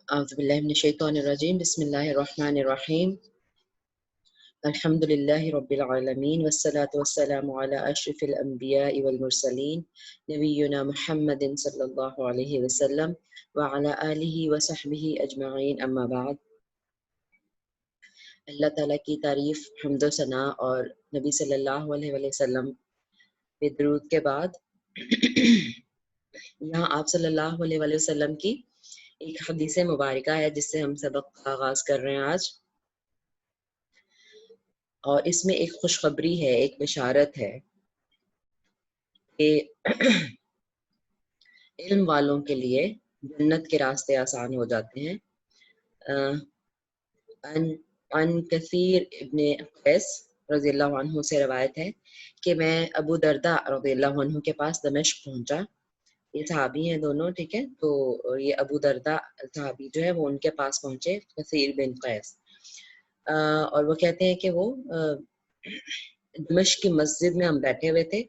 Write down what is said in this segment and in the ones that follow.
أعوذ بالله من الشيطان الرجيم بسم الله الرحمن الرحيم الحمد لله رب العالمين والصلاة والسلام على أشرف الأنبياء والمرسلين نبينا محمد صلى الله عليه وسلم وعلى آله وصحبه أجمعين أما بعد اللہ تعالیٰ کی تعریف حمد و ثنا اور نبی صلی اللہ علیہ وسلم پہ درود کے بعد یہاں آپ صلی اللہ علیہ وسلم کی ایک حدیث مبارکہ ہے جس سے ہم سبق کا آغاز کر رہے ہیں آج، اور اس میں ایک خوشخبری ہے، ایک بشارت ہے کہ علم والوں کے لیے جنت کے راستے آسان ہو جاتے ہیں۔ ان کثیر ابن قیس رضی اللہ عنہ سے روایت ہے کہ میں ابو درداء رضی اللہ عنہ کے پاس دمشق پہنچا۔ یہ صحابی ہیں دونوں، ٹھیک ہے، تو یہ ابو درداء صحابی جو ہے وہ ان کے پاس پہنچے، کثیر بن قیس، اور وہ کہتے ہیں کہ وہ دمشق کی مسجد میں ہم بیٹھے ہوئے تھے،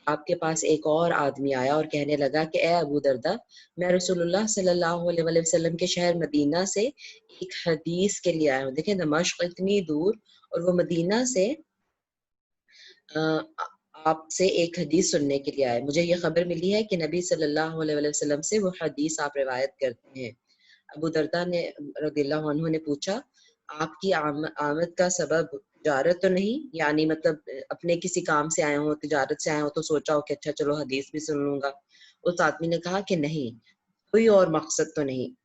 آپ کے پاس ایک اور آدمی آیا اور کہنے لگا کہ اے ابو درداء، میں رسول اللہ صلی اللہ علیہ وسلم کے شہر مدینہ سے ایک حدیث کے لیے آیا ہوں۔ دیکھیں دمشق اتنی دور، اور وہ مدینہ سے آپ سے ایک حدیث سننے کے لیے آئے۔ مجھے یہ خبر ملی ہے کہ نبی صلی اللہ علیہ وسلم سے وہ حدیث آپ روایت کرتے ہیں۔ ابو درداء نے رضی اللہ عنہ نے پوچھا، آپ کی آمد کا سبب تجارت تو نہیں؟ یعنی مطلب اپنے کسی کام سے آئے ہوں، تجارت سے آئے ہوں تو سوچا ہو کہ اچھا چلو حدیث بھی سن لوں گا۔ اس آدمی نے کہا کہ نہیں، کوئی اور مقصد تو نہیں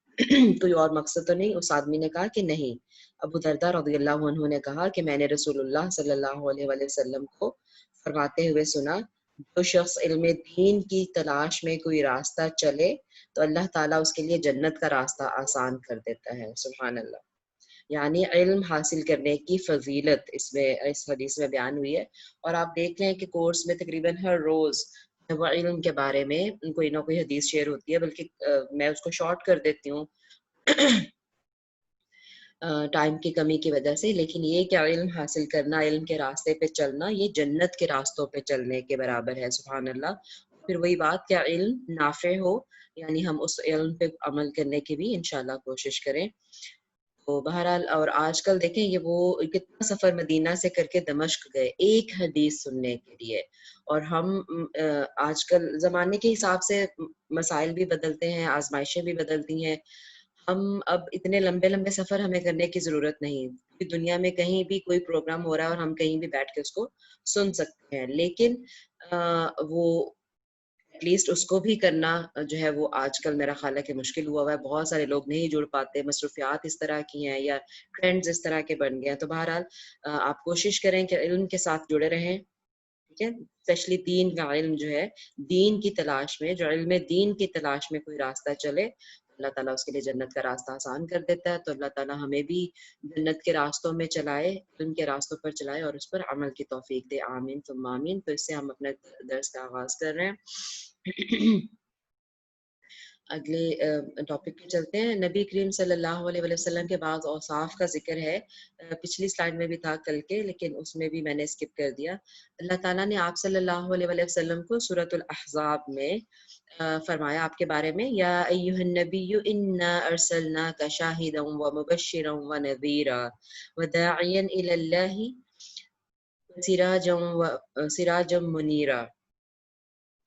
کوئی اور مقصد تو نہیں۔ اس آدمی نے کہا کہ نہیں۔ ابو درداء رضی اللہ عنہ نے کہا کہ میں نے رسول اللہ صلی اللہ علیہ وسلم کو فرماتے ہوئے سنا، جو شخص علم دین کی تلاش میں کوئی راستہ چلے تو اللہ تعالیٰ اس کے لیے جنت کا راستہ آسان کر دیتا ہے۔ سبحان اللہ۔ یعنی علم حاصل کرنے کی فضیلت اس حدیث میں بیان ہوئی ہے، اور آپ دیکھ لیں کہ کورس میں تقریباً ہر روز وہ علم کے بارے میں کوئی نہ کوئی حدیث شیئر ہوتی ہے، بلکہ میں اس کو شارٹ کر دیتی ہوں ٹائم کی کمی کی وجہ سے، لیکن یہ کہ علم حاصل کرنا، علم کے راستے پہ چلنا، یہ جنت کے راستوں پہ چلنے کے برابر ہے۔ سبحان اللہ۔ پھر وہی بات کہ علم نافع ہو، یعنی ہم اس علم پہ عمل کرنے کی بھی انشاءاللہ کوشش کریں۔ تو بہرحال، اور آج کل دیکھیں یہ وہ کتنا سفر مدینہ سے کر کے دمشق گئے ایک حدیث سننے کے لیے، اور ہم آج کل زمانے کے حساب سے مسائل بھی بدلتے ہیں، آزمائشیں بھی بدلتی ہیں، ہم اب اتنے لمبے لمبے سفر ہمیں کرنے کی ضرورت نہیں، دنیا میں کہیں بھی کوئی پروگرام ہو رہا ہے اور ہم کہیں بھی بیٹھ کے اس کو سن سکتے ہیں، لیکن وہ ایٹ لیسٹ اس کو بھی کرنا جو ہے وہ آج کل میرا خیال ہے کہ مشکل ہوا ہے۔ بہت سارے لوگ نہیں جڑ پاتے، مصروفیات اس طرح کی ہیں یا ٹرینڈز اس طرح کے بن گئے ہیں۔ تو بہرحال آپ کوشش کریں کہ علم کے ساتھ جڑے رہیں، ٹھیک ہے، اسپیشلی دین کا علم جو ہے، دین کی تلاش میں، جو علم دین کی تلاش میں کوئی راستہ چلے، اللہ تعالیٰ اس کے لیے جنت کا راستہ آسان کر دیتا ہے۔ تو اللہ تعالیٰ ہمیں بھی جنت کے راستوں میں چلائے، علم کے راستوں پر چلائے، اور اس پر عمل کی توفیق دے، آمین ثم آمین۔ تو اس سے ہم اپنے درس کا آغاز کر رہے ہیں۔ اگلے ٹاپک پہ چلتے ہیں۔ نبی کریم صلی اللہ علیہ وسلم کے بعض اوصاف کا ذکر ہے، پچھلی سلائڈ میں بھی تھا کل کے، لیکن اس میں بھی میں نے اسکپ کر دیا۔ اللہ تعالیٰ نے آپ صلی اللہ علیہ وسلم کو سورۃ الاحزاب میں فرمایا آپ کے بارے میں، یا ایھا النبی انا ارسلناک شاہدا ومبشرا ونذیرا وداعیا الی اللہ سراجا منیرا۔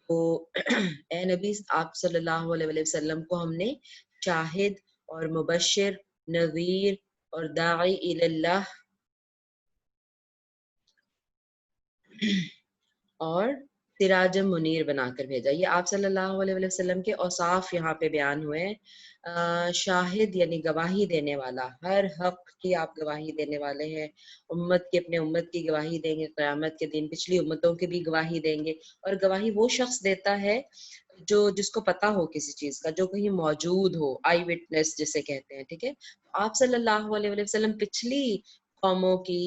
تو اے نبی، آپ صلی اللہ علیہ وسلم کو ہم نے شاہد اور مبشر، نذیر اور داعی الی اللہ اور سراج منیر بنا کر بھیجا۔ یہ آپ صلی اللہ علیہ وسلم کے اوصاف یہاں پہ بیان ہوئے ہیں۔ شاہد یعنی گواہی دینے والا، ہر حق کی آپ گواہی دینے والے ہیں، امت کی، اپنے امت کی گواہی دیں گے قیامت کے دن، پچھلی امتوں کی بھی گواہی دیں گے، اور گواہی وہ شخص دیتا ہے جس کو پتا ہو کسی چیز کا، جو کہیں موجود ہو، آئی وٹنس جسے کہتے ہیں، ٹھیک ہے۔ آپ صلی اللہ علیہ وسلم پچھلی قوموں کی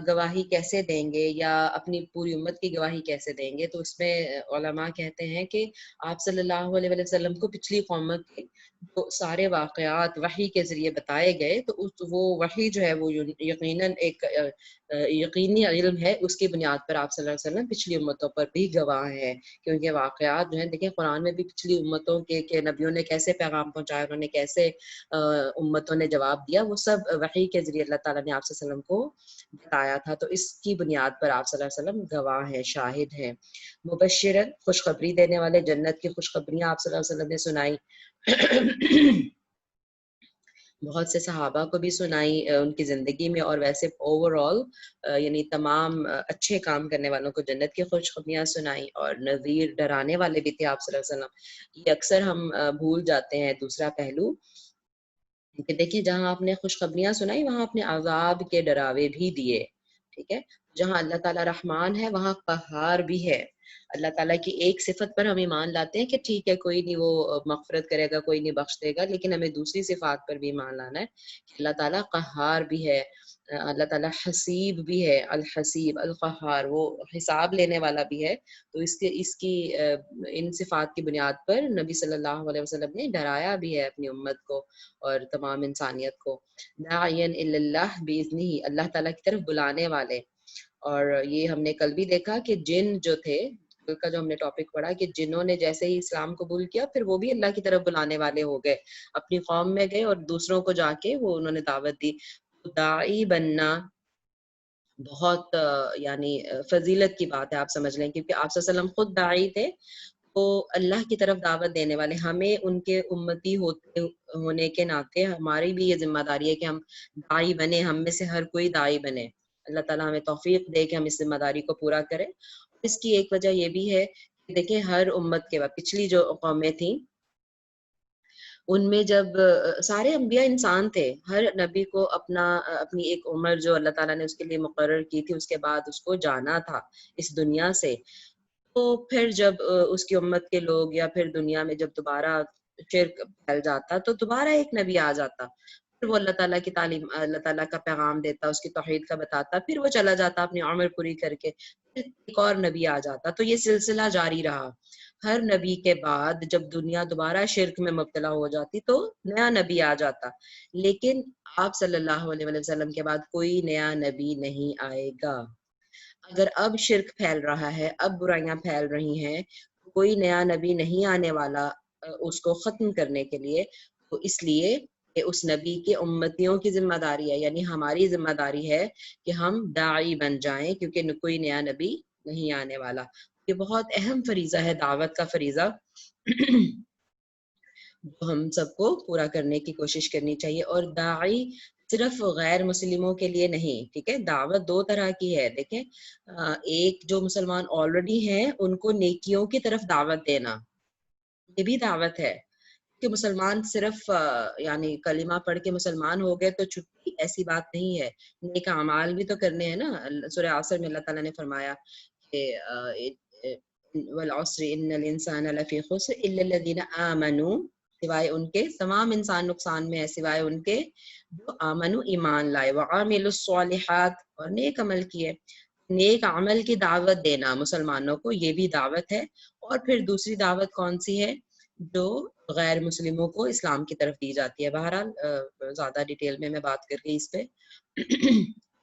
گواہی کیسے دیں گے یا اپنی پوری امت کی گواہی کیسے دیں گے، تو اس میں علماء کہتے ہیں کہ آپ صلی اللہ علیہ وسلم کو پچھلی قوموں کے جو سارے واقعات وحی کے ذریعے بتائے گئے، تو وہ وحی جو ہے وہ یقیناً ایک یقینی علم ہے، اس کی بنیاد پر آپ صلی اللہ علیہ وسلم پچھلی امتوں پر بھی گواہ ہیں، کیونکہ واقعات جو ہیں دیکھیں قرآن میں بھی پچھلی امتوں کے نبیوں نے کیسے پیغام پہنچایا، انہوں نے کیسے امتوں نے جواب دیا، وہ سب وحی کے ذریعے اللہ تعالیٰ نے آپ صلی اللہ علیہ وسلم کو بتایا تھا، تو اس کی بنیاد پر آپ صلی اللہ علیہ وسلم گواہ ہیں، شاہد ہیں۔ مبشرن، خوشخبری دینے والے، جنت کی خوشخبریاں آپ صلی اللہ علیہ وسلم نے سنائی، بہت سے صحابہ کو بھی سنائی ان کی زندگی میں، اور ویسے اوور آل یعنی تمام اچھے کام کرنے والوں کو جنت کی خوشخبریاں سنائی، اور نذیر، ڈرانے والے بھی تھے آپ صلی اللہ علیہ وسلم۔ یہ اکثر ہم بھول جاتے ہیں دوسرا پہلو کہ دیکھیں جہاں آپ نے خوشخبریاں سنائی وہاں اپنے عذاب کے ڈراوے بھی دیے، ٹھیک ہے۔ جہاں اللہ تعالیٰ رحمان ہے وہاں قہار بھی ہے۔ اللہ تعالیٰ کی ایک صفت پر ہم ایمان لاتے ہیں کہ ٹھیک ہے کوئی نہیں وہ مغفرت کرے گا، کوئی نہیں بخش دے گا، لیکن ہمیں دوسری صفات پر بھی ایمان لانا ہے کہ اللہ تعالیٰ قہار بھی ہے، اللہ تعالیٰ حسیب بھی ہے، الحسیب القہار، وہ حساب لینے والا بھی ہے۔ تو اس کی ان صفات کی بنیاد پر نبی صلی اللہ علیہ وسلم نے ڈرایا بھی ہے اپنی امت کو اور تمام انسانیت کو۔ داعین الی اللہ باذنہ، اللہ تعالیٰ کی طرف بلانے والے، اور یہ ہم نے کل بھی دیکھا کہ جن جو تھے، کل کا جو ہم نے ٹاپک پڑھا کہ جنہوں نے جیسے ہی اسلام قبول کیا پھر وہ بھی اللہ کی طرف بلانے والے ہو گئے، اپنی قوم میں گئے اور دوسروں کو جا کے وہ انہوں نے دعوت دی۔ داعی بننا بہت یعنی فضیلت کی بات ہے، آپ سمجھ لیں، کیونکہ آپ صلی اللہ علیہ وسلم خود داعی تھے، تو اللہ کی طرف دعوت دینے والے، ہمیں ان کے امتی ہونے کے ناطے ہماری بھی یہ ذمہ داری ہے کہ ہم داعی بنے، ہم میں سے ہر کوئی داعی بنے۔ اللہ تعالیٰ ہمیں توفیق دے کہ ہم اس ذمہ داری کو پورا کریں۔ اس کی ایک وجہ یہ بھی ہے کہ دیکھیں ہر امت کے بعد پچھلی جو قومیں تھیں ان میں جب سارے انبیاء انسان تھے، ہر نبی کو اپنی ایک عمر جو اللہ تعالیٰ نے اس کے لیے مقرر کی تھی اس کے بعد اس کو جانا تھا اس دنیا سے، تو پھر جب اس کی امت کے لوگ یا پھر دنیا میں جب دوبارہ شرک پھیل جاتا تو دوبارہ ایک نبی آ جاتا، پھر وہ اللہ تعالیٰ کی تعلیم، اللہ تعالیٰ کا پیغام دیتا، اس کی توحید کا بتاتا، پھر وہ چلا جاتا اپنی عمر پوری کر کے، پھر ایک اور نبی آ جاتا، تو یہ سلسلہ جاری رہا۔ ہر نبی کے بعد جب دنیا دوبارہ شرک میں مبتلا ہو جاتی تو نیا نبی آ جاتا، لیکن آپ صلی اللہ علیہ وسلم کے بعد کوئی نیا نبی نہیں آئے گا۔ اگر اب شرک پھیل رہا ہے، اب برائیاں پھیل رہی ہیں، کوئی نیا نبی نہیں آنے والا اس کو ختم کرنے کے لیے، تو اس لیے کہ اس نبی کے امتیوں کی ذمہ داری ہے، یعنی ہماری ذمہ داری ہے کہ ہم داعی بن جائیں، کیونکہ کوئی نیا نبی نہیں آنے والا۔ یہ بہت اہم فریضہ ہے، دعوت کا فریضہ جو ہم سب کو پورا کرنے کی کوشش کرنی چاہیے۔ اور داعی صرف غیر مسلموں کے لیے نہیں، ٹھیک ہے، دعوت دو طرح کی ہے، دیکھیں ایک جو مسلمان آلریڈی ہیں ان کو نیکیوں کی طرف دعوت دینا، یہ بھی دعوت ہے کہ مسلمان صرف یعنی کلمہ پڑھ کے مسلمان ہو گئے تو چھٹی، ایسی بات نہیں ہے، نیک اعمال بھی تو کرنے ہیں نا۔ سورہ عصر میں اللہ تعالیٰ نے فرمایا کہ والعصر ان الانسان لفی خسر الا الذین آمنوا، سوائے ان کے، تمام انسان نقصان میں ہے سوائے ان کے جو آمنو، ایمان لائے، وعاملوا الصالحات، اور نیک عمل کیے۔ نیک عمل کی دعوت دینا مسلمانوں کو، یہ بھی دعوت ہے۔ اور پھر دوسری دعوت کون سی ہے؟ جو غیر مسلموں کو اسلام کی طرف دی جاتی ہے۔ بہرحال زیادہ ڈیٹیل میں بات کر کے اس پہ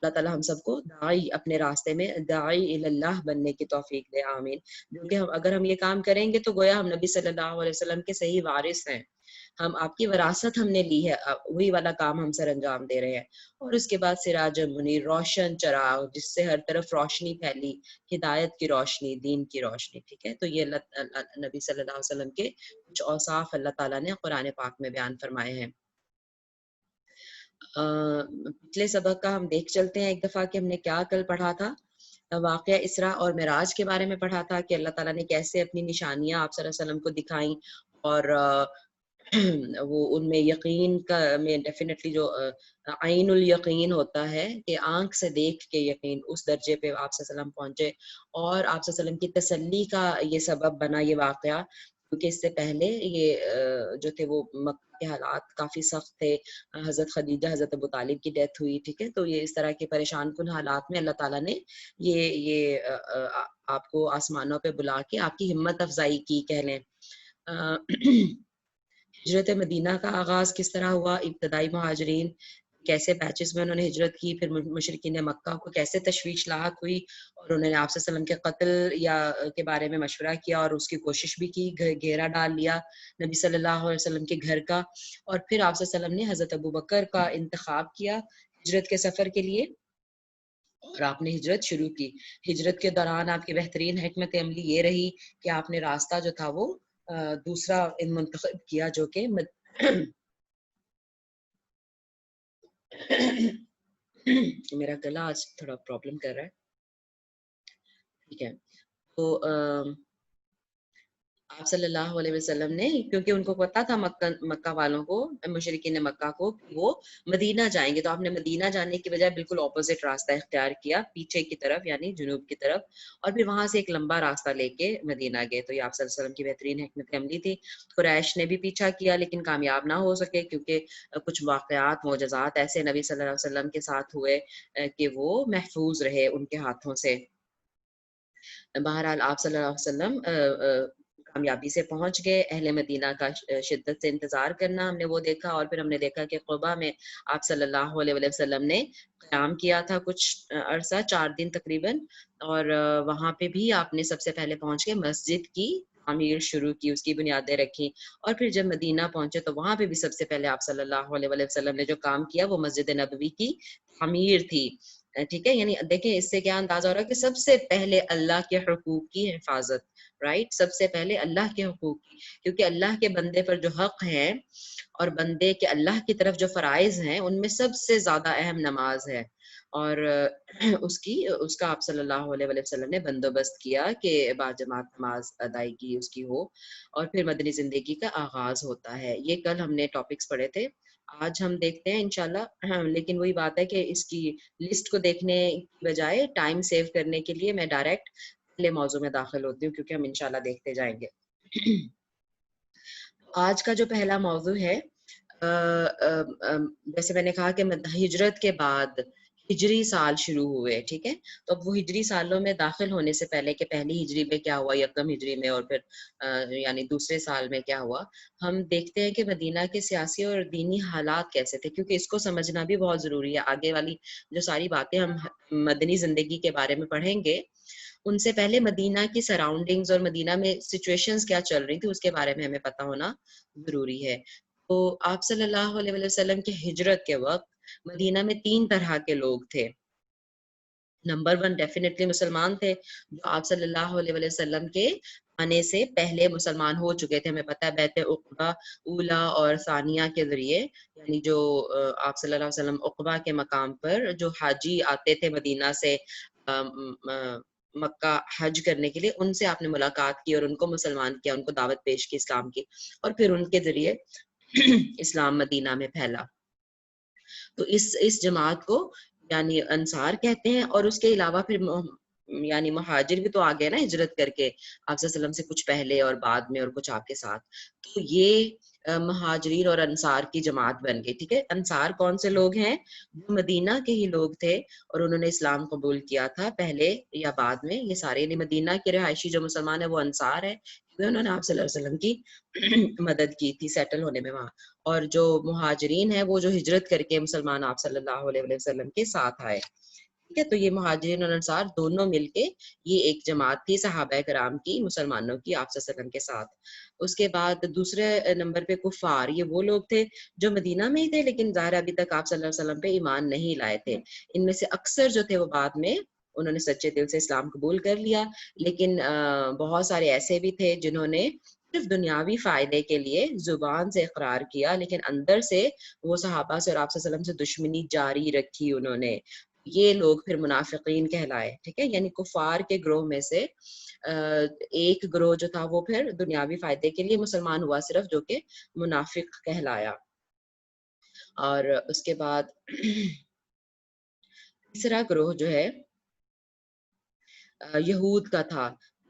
اللہ تعالیٰ ہم سب کو داعی، اپنے راستے میں داعی اللہ بننے کی توفیق دے، آمین۔ کیونکہ اگر ہم یہ کام کریں گے تو گویا ہم نبی صلی اللہ علیہ وسلم کے صحیح وارث ہیں، ہم آپ کی وراثت ہم نے لی ہے، وہی والا کام ہم سر انجام دے رہے ہیں۔ اور اس کے بعد سراج منیر، روشن چراغ جس سے ہر طرف روشنی پھیلی، ہدایت کی روشنی، دین کی روشنی، ٹھیک ہے۔ تو یہ نبی صلی اللہ علیہ وسلم کے کچھ اوصاف اللہ تعالیٰ نے قرآن پاک میں بیان فرمائے ہیں۔ پچھلے سبق کا ہم دیکھ چلتے ہیں ایک دفعہ کہ ہم نے کیا کل پڑھا تھا۔ واقعہ اسراء اور معراج کے بارے میں پڑھا تھا کہ اللہ تعالیٰ نے کیسے اپنی نشانیاں آپ صلی اللہ علیہ وسلم کو دکھائیں، اور وہ ان میں یقین کا میں ڈیفینیٹلی جو عین الیقین ہوتا ہے کہ آنکھ سے دیکھ کے یقین، اس درجے پہ آپ صلی اللہ علیہ وسلم پہنچے، اور آپ صلی اللہ علیہ وسلم کی تسلی کا یہ سبب بنا یہ واقعہ کیونکہ اس سے پہلے یہ جو تھے وہ مکہ کے حالات کافی سخت تھے. حضرت خدیجہ، حضرت ابو طالب کی ڈیتھ ہوئی، ٹھیک ہے. تو یہ اس طرح کے پریشان کن حالات میں اللہ تعالیٰ نے یہ آپ کو آسمانوں پہ بلا کے آپ کی ہمت افزائی کی، کہہ لیں. ہجرت مدینہ کا آغاز کس طرح ہوا؟ ابتدائی مہاجرین کیسے بیچز میں انہوں نے ہجرت کی، پھر مشرکین مکہ کو کیسے تشویش لاحق ہوئی اور انہوں نے آپ صلی اللہ علیہ وسلم کے قتل یا کے بارے میں مشورہ کیا اور اس کی کوشش بھی کی، گھیرا ڈال لیا نبی صلی اللہ علیہ وسلم کے گھر کا. اور پھر آپ صلی اللہ علیہ وسلم نے حضرت ابو بکر کا انتخاب کیا ہجرت کے سفر کے لیے اور آپ نے ہجرت شروع کی. ہجرت کے دوران آپ کی بہترین حکمت عملی یہ رہی کہ آپ نے راستہ جو تھا وہ دوسرا منتخب کیا، جو کہ میرا گلا آج تھوڑا پرابلم کر رہا ہے، ٹھیک ہے. تو آپ صلی اللہ علیہ وسلم نے، کیونکہ ان کو پتا تھا مکہ والوں کو، مشرکین مکہ کو، کہ وہ مدینہ جائیں گے، تو آپ نے مدینہ جانے کی بجائے بالکل اپوزٹ راستہ اختیار کیا، پیچھے کی طرف یعنی جنوب کی طرف، اور پھر وہاں سے ایک لمبا راستہ لے کے مدینہ گئے. تو یہ آپ صلی اللہ علیہ وسلم کی بہترین حکمت عملی تھی. قریش نے بھی پیچھا کیا لیکن کامیاب نہ ہو سکے، کیونکہ کچھ واقعات، معجزات ایسے نبی صلی اللہ علیہ وسلم کے ساتھ ہوئے کہ وہ محفوظ رہے ان کے ہاتھوں سے. بہرحال آپ صلی اللہ علیہ وسلم کامیابی سے پہنچ گئے. اہل مدینہ کا شدت سے انتظار کرنا ہم نے وہ دیکھا، اور پھر ہم نے دیکھا کہ قباء میں آپ صلی اللہ علیہ وسلم نے قیام کیا تھا کچھ عرصہ، 4 دن تقریباً، اور وہاں پہ بھی آپ نے سب سے پہلے پہنچ کے مسجد کی تعمیر شروع کی، اس کی بنیادیں رکھی. اور پھر جب مدینہ پہنچے تو وہاں پہ بھی سب سے پہلے آپ صلی اللہ علیہ وسلم نے جو کام کیا وہ مسجد نبوی کی تعمیر تھی. ٹھیک ہے، یعنی دیکھیں اس سے کیا اندازہ ہو رہا ہے کہ سب سے پہلے اللہ کے حقوق کی حفاظت، رائٹ، سب سے پہلے اللہ کے حقوق کی، کیونکہ اللہ کے بندے پر جو حق ہیں اور بندے کے اللہ کی طرف جو فرائض ہیں ان میں سب سے زیادہ اہم نماز ہے. اور اس کا آپ صلی اللہ علیہ وسلم نے بندوبست کیا کہ باجماعت نماز ادائیگی اس کی ہو، اور پھر مدنی زندگی کا آغاز ہوتا ہے. یہ کل ہم نے ٹاپکس پڑھے تھے، آج ہم دیکھتے ہیں انشاءاللہ. لیکن وہی بات ہے کہ اس کی لسٹ کو دیکھنے کی بجائے ٹائم سیو کرنے کے لیے میں ڈائریکٹ پہلے موضوع میں داخل ہوتی ہوں، کیونکہ ہم انشاءاللہ دیکھتے جائیں گے. آج کا جو پہلا موضوع ہے، جیسے میں نے کہا کہ ہجرت کے بعد ہجری سال شروع ہوئے، ٹھیک ہے. تو اب وہ ہجری سالوں میں داخل ہونے سے پہلے کہ پہلی ہجری میں کیا ہوا، یکم ہجری میں، اور پھر یعنی دوسرے سال میں کیا ہوا، ہم دیکھتے ہیں کہ مدینہ کے سیاسی اور دینی حالات کیسے تھے، کیونکہ اس کو سمجھنا بھی بہت ضروری ہے. آگے والی جو ساری باتیں ہم مدنی زندگی کے بارے میں پڑھیں گے، ان سے پہلے مدینہ کی سراؤنڈنگز اور مدینہ میں سچویشنز کیا چل رہی تھی اس کے بارے میں ہمیں پتہ ہونا ضروری ہے. تو آپ صلی اللہ علیہ وسلم کے ہجرت کے وقت مدینہ میں 3 طرح کے لوگ تھے. نمبر 1 ڈیفینیٹلی مسلمان تھے، جو آپ صلی اللہ علیہ وسلم کے آنے سے پہلے مسلمان ہو چکے تھے. ہمیں پتہ ہے بیعت عقبہ اولا اور ثانیہ کے ذریعے، یعنی جو آپ صلی اللہ علیہ وسلم عقبہ کے مقام پر جو حاجی آتے تھے مدینہ سے مکہ حج کرنے کے لیے، ان سے آپ نے ملاقات کی اور ان کو مسلمان کیا، ان کو دعوت پیش کی اسلام کی، اور پھر ان کے ذریعے اسلام مدینہ میں پھیلا. تو اس جماعت کو یعنی انصار کہتے ہیں. اور اس کے علاوہ پھر یعنی مہاجر بھی تو آ گئے نا ہجرت کر کے آپ صلی اللہ علیہ وسلم سے کچھ پہلے اور بعد میں، اور کچھ آپ کے ساتھ. تو یہ مہاجرین اور انصار کی جماعت بن گئی. ٹھیک ہے، انصار کون سے لوگ ہیں؟ جو مدینہ کے ہی لوگ تھے اور انہوں نے اسلام قبول کیا تھا پہلے یا بعد میں. یہ سارے یعنی مدینہ کے رہائشی جو مسلمان ہیں وہ انصار ہیں، کیونکہ انہوں نے آپ صلی اللہ علیہ وسلم کی مدد کی تھی سیٹل ہونے میں وہاں. اور جو مہاجرین ہیں وہ جو ہجرت کر کے مسلمان آپ صلی اللہ علیہ وسلم کے ساتھ آئے. ٹھیک ہے، تو یہ مہاجرین اور انصار دونوں مل کے یہ ایک جماعت تھی صحابہ کرام کی، مسلمانوں کی آپ صلی اللہ علیہ وسلم کے ساتھ. اس کے بعد دوسرے نمبر پہ کفار، یہ وہ لوگ تھے جو مدینہ میں ہی تھے لیکن ظاہر ابھی تک آپ صلی اللہ علیہ وسلم پہ ایمان نہیں لائے تھے. ان میں سے اکثر جو تھے وہ بعد میں انہوں نے سچے دل سے اسلام قبول کر لیا، لیکن بہت سارے ایسے بھی تھے جنہوں نے صرف دنیاوی فائدے کے لیے زبان سے اقرار کیا لیکن اندر سے وہ صحابہ سے اور آپ صلی اللہ علیہ وسلم سے دشمنی جاری رکھی انہوں نے. یہ لوگ پھر منافقین کہلائے. ٹھیک ہے، یعنی کفار کے گروہ میں سے ایک گروہ جو تھا وہ پھر دنیاوی فائدے کے لیے مسلمان ہوا صرف، جو کہ منافق کہلایا. اور اس کے بعد تیسرا گروہ جو ہے یہود کا تھا.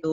2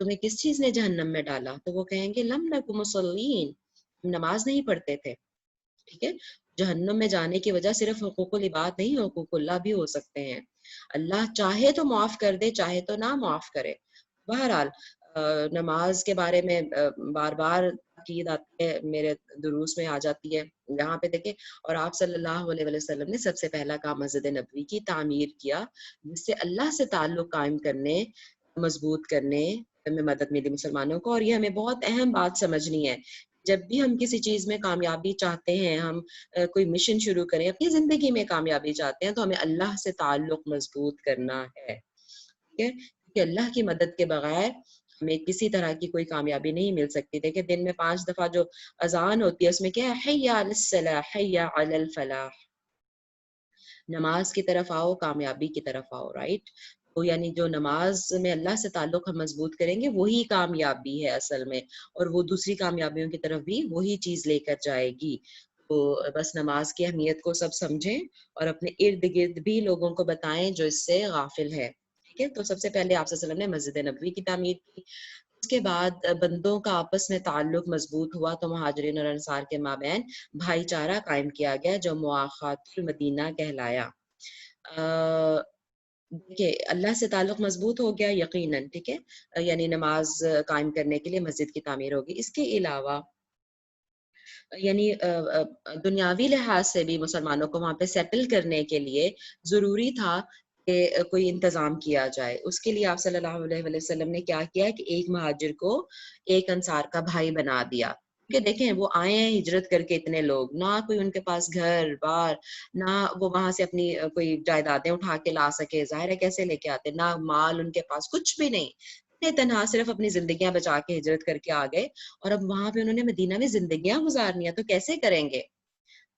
تمہیں کس چیز نے جہنم میں ڈالا؟ تو وہ کہیں گے لم نکو مصلین، ہم نماز نہیں پڑھتے تھے. ٹھیک ہے. جہنم میں جانے کی وجہ صرف حقوق العباد نہیں، حقوق اللہ بھی ہو سکتے ہیں. اللہ چاہے تو معاف کر دے، چاہے تو نہ معاف کرے. بہرحال نماز کے بارے میں بار بار تاکید آتی ہے، میرے دروس میں آ جاتی ہے. یہاں پہ دیکھیں، اور آپ صلی اللہ علیہ وسلم نے سب سے پہلا کام مسجد نبوی کی تعمیر کیا، جس سے اللہ سے تعلق قائم کرنے، مضبوط کرنے میں مدد ملی مسلمانوں کو. اور یہ ہمیں بہت اہم بات سمجھنی ہے. جب بھی ہم کسی چیز میں کامیابی چاہتے ہیں، ہم کوئی مشن شروع کریں، اپنی زندگی میں کامیابی چاہتے ہیں، تو ہمیں اللہ سے تعلق مضبوط کرنا ہے. ٹھیک ہے. کہ اللہ کی مدد کے بغیر ہمیں کسی طرح کی کوئی کامیابی نہیں مل سکتی. دیکھیں دن میں 5 دفعہ جو اذان ہوتی ہے اس میں کیا ہے؟ حی علی الصلاح، حی علی الفلاح. نماز کی طرف آؤ، کامیابی کی طرف آؤ. رائٹ. تو یعنی جو نماز میں اللہ سے تعلق ہم مضبوط کریں گے وہی کامیابی ہے اصل میں، اور وہ دوسری کامیابیوں کی طرف بھی وہی چیز لے کر جائے گی. تو بس نماز کی اہمیت کو سب سمجھیں اور اپنے ارد گرد بھی لوگوں کو بتائیں جو اس سے غافل ہے. ٹھیک ہے. تو سب سے پہلے آپ صلی اللہ علیہ وسلم نے مسجد نبوی کی تعمیر کی. اس کے بعد بندوں کا آپس میں تعلق مضبوط ہوا تو مہاجرین اور انصار کے مابین بھائی چارہ قائم کیا گیا جو مواخات المدینہ کہلایا. دیکھیے اللہ سے تعلق مضبوط ہو گیا یقیناً. ٹھیک ہے. یعنی نماز قائم کرنے کے لیے مسجد کی تعمیر ہوگی. اس کے علاوہ یعنی دنیاوی لحاظ سے بھی مسلمانوں کو وہاں پہ سیٹل کرنے کے لیے ضروری تھا کہ کوئی انتظام کیا جائے. اس کے لیے آپ صلی اللہ علیہ وسلم نے کیا کیا کہ ایک مہاجر کو ایک انصار کا بھائی بنا دیا. کہ دیکھیں وہ آئے ہیں ہجرت کر کے، اتنے لوگ، نہ کوئی ان کے پاس گھر بار، نہ وہ وہاں سے اپنی کوئی جائیدادیں اٹھا کے لا سکے، ظاہر ہے کیسے لے کے آتے، نہ مال ان کے پاس، کچھ بھی نہیں. تنہا صرف اپنی زندگیاں بچا کے ہجرت کر کے آ گئے، اور اب وہاں پہ انہوں نے مدینہ میں زندگیاں گزارنی ہے تو کیسے کریں گے؟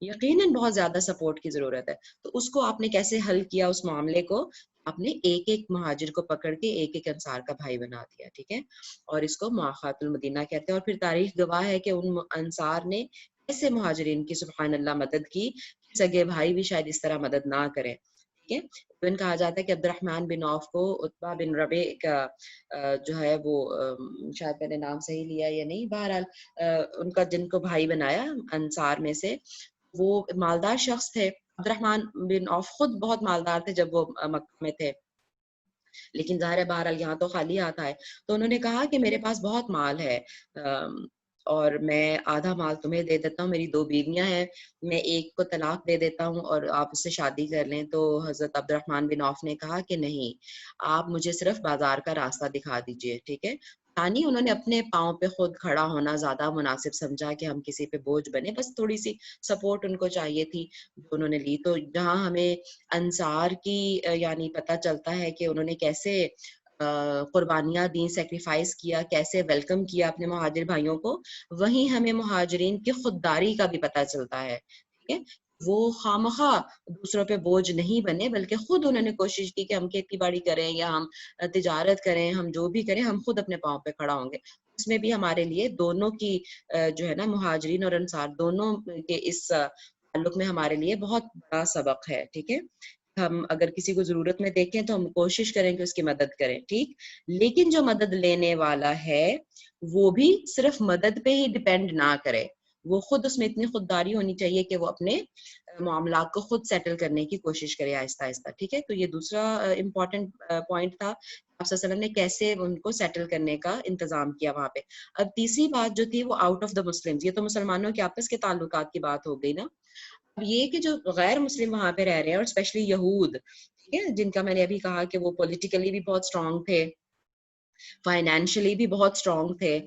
یقیناً بہت زیادہ سپورٹ کی ضرورت ہے. تو اس کو آپ نے کیسے حل کیا اس معاملے کو؟ آپ نے ایک ایک مہاجر کو پکڑ کے ایک ایک انصار کا بھائی بنا دیا. ٹھیک ہے. اور اس کو مواخات المدینہ کہتے ہیں. اور پھر تاریخ گواہ ہے کہ ان انصار نے ایسے مہاجرین کی سبحان اللہ مدد کی، سگے بھائی بھی شاید اس طرح مدد نہ کریں. ٹھیک ہے. تو کہا جاتا ہے کہ عبد الرحمن بن عوف کو عتبہ بن ربیع کا جو ہے وہ شاید میں نے نام صحیح لیا یا نہیں، بہرحال ان کا جن کو بھائی بنایا انصار میں سے، وہ مالدار شخص تھے. عبد الرحمن بن عوف خود بہت مالدار تھے جب وہ مکہ میں تھے، لیکن ظاہر ہے بہرحال یہاں تو خالی ہاتھ آئے. تو انہوں نے کہا کہ میرے پاس بہت مال ہے، اور میں آدھا مال تمہیں دے دیتا ہوں، میری 2 بیویاں ہیں، میں ایک کو طلاق دے دیتا ہوں اور آپ اس سے شادی کر لیں. تو حضرت عبد الرحمن بن عوف نے کہا کہ نہیں، آپ مجھے صرف بازار کا راستہ دکھا دیجئے. ٹھیک ہے. یعنی انہوں نے اپنے پاؤں پہ خود کھڑا ہونا زیادہ مناسب سمجھا کہ ہم کسی پہ بوجھ بنے، بس تھوڑی سی سپورٹ ان کو چاہیے تھی جو انہوں نے لی. تو جہاں ہمیں انصار کی یعنی پتہ چلتا ہے کہ انہوں نے کیسے قربانیاں دی، سیکریفائس کیا، کیسے ویلکم کیا اپنے مہاجر بھائیوں کو، وہیں ہمیں مہاجرین کی خودداری کا بھی پتہ چلتا ہے. ٹھیک ہے. وہ خامخواہ دوسروں پہ بوجھ نہیں بنے، بلکہ خود انہوں نے کوشش کی کہ ہم کھیتی باڑی کریں یا ہم تجارت کریں، ہم جو بھی کریں ہم خود اپنے پاؤں پہ کھڑا ہوں گے. اس میں بھی ہمارے لیے دونوں کی جو ہے نا مہاجرین اور انصار دونوں کے اس تعلق میں ہمارے لیے بہت بڑا سبق ہے. ٹھیک ہے. ہم اگر کسی کو ضرورت میں دیکھیں تو ہم کوشش کریں کہ اس کی مدد کریں. ٹھیک. لیکن جو مدد لینے والا ہے وہ بھی صرف مدد پہ ہی ڈیپینڈ نہ کرے، وہ خود اس میں اتنی خودداری ہونی چاہیے کہ وہ اپنے معاملات کو خود سیٹل کرنے کی کوشش کرے آہستہ آہستہ. ٹھیک ہے. تو یہ دوسرا امپورٹنٹ پوائنٹ تھا، آپ صلی اللہ علیہ وسلم نے کیسے ان کو سیٹل کرنے کا انتظام کیا وہاں پہ. اب تیسری بات جو تھی وہ آؤٹ آف دا مسلمز، یہ تو مسلمانوں کے آپس کے تعلقات کی بات ہو گئی نا. اب یہ کہ جو غیر مسلم وہاں پہ رہ رہے ہیں، اور اسپیشلی یہود، ٹھیک ہے، جن کا میں نے ابھی کہا کہ وہ پولیٹیکلی بھی بہت اسٹرانگ تھے، فائنینشلی بھی بہت اسٹرانگ تھے.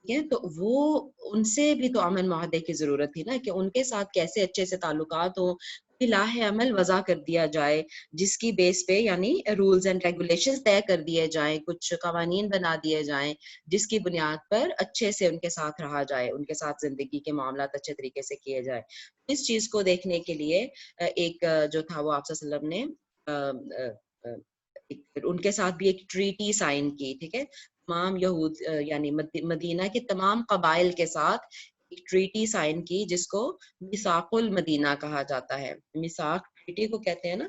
ٹھیک ہے. تو وہ ان سے بھی تو امن معاہدے کی ضرورت تھی نا، کہ ان کے ساتھ کیسے اچھے سے تعلقات ہوں، لاہ عمل وضع کر دیا جائے جس کی بیس پہ یعنی رولز اینڈ ریگولیشنز طے کر دیے جائیں، کچھ قوانین بنا دیے جائیں جس کی بنیاد پر اچھے سے ان کے ساتھ رہا جائے، ان کے ساتھ زندگی کے معاملات اچھے طریقے سے کیے جائے. اس چیز کو دیکھنے کے لیے ایک جو تھا وہ آپ صلی اللہ علیہ وسلم نے ان کے ساتھ بھی ایک ٹریٹی سائن کی. ٹھیک ہے. تمام یہود یعنی مدینہ کے تمام قبائل کے ساتھ ایک ٹریٹی سائن کی جس کو میثاق المدینہ کہا جاتا ہے. میثاق ٹریٹی کو کہتے ہیں نا،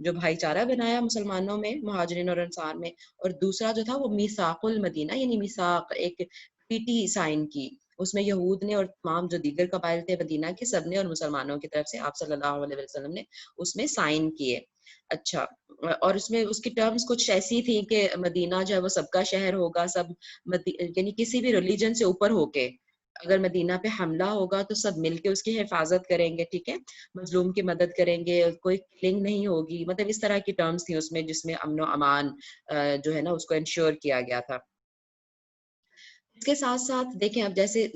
جو بھائی چارہ بنایا مسلمانوں میں مہاجرین اور انصار میں، اور دوسرا جو تھا وہ میثاق المدینہ یعنی میثاق ایک ٹریٹی سائن کی، اس میں یہود نے اور تمام جو دیگر قبائل تھے مدینہ کے سب نے اور مسلمانوں کی طرف سے آپ صلی اللہ علیہ وسلم نے اس میں سائن کیے. اچھا، اور اس میں اس کی ٹرمز کچھ ایسی تھی کہ مدینہ جو ہے وہ سب کا شہر ہوگا، سب یعنی کسی بھی ریلیجن سے اوپر ہو کے اگر مدینہ پہ حملہ ہوگا تو سب مل کے اس کی حفاظت کریں گے، ٹھیک ہے، مظلوم کی مدد کریں گے، کوئی کلنگ نہیں ہوگی، مطلب اس طرح کی ٹرمز تھی اس میں جس میں امن و امان جو ہے نا اس کو انشور کیا گیا تھا. اس کے ساتھ ساتھ دیکھیں اب جیسے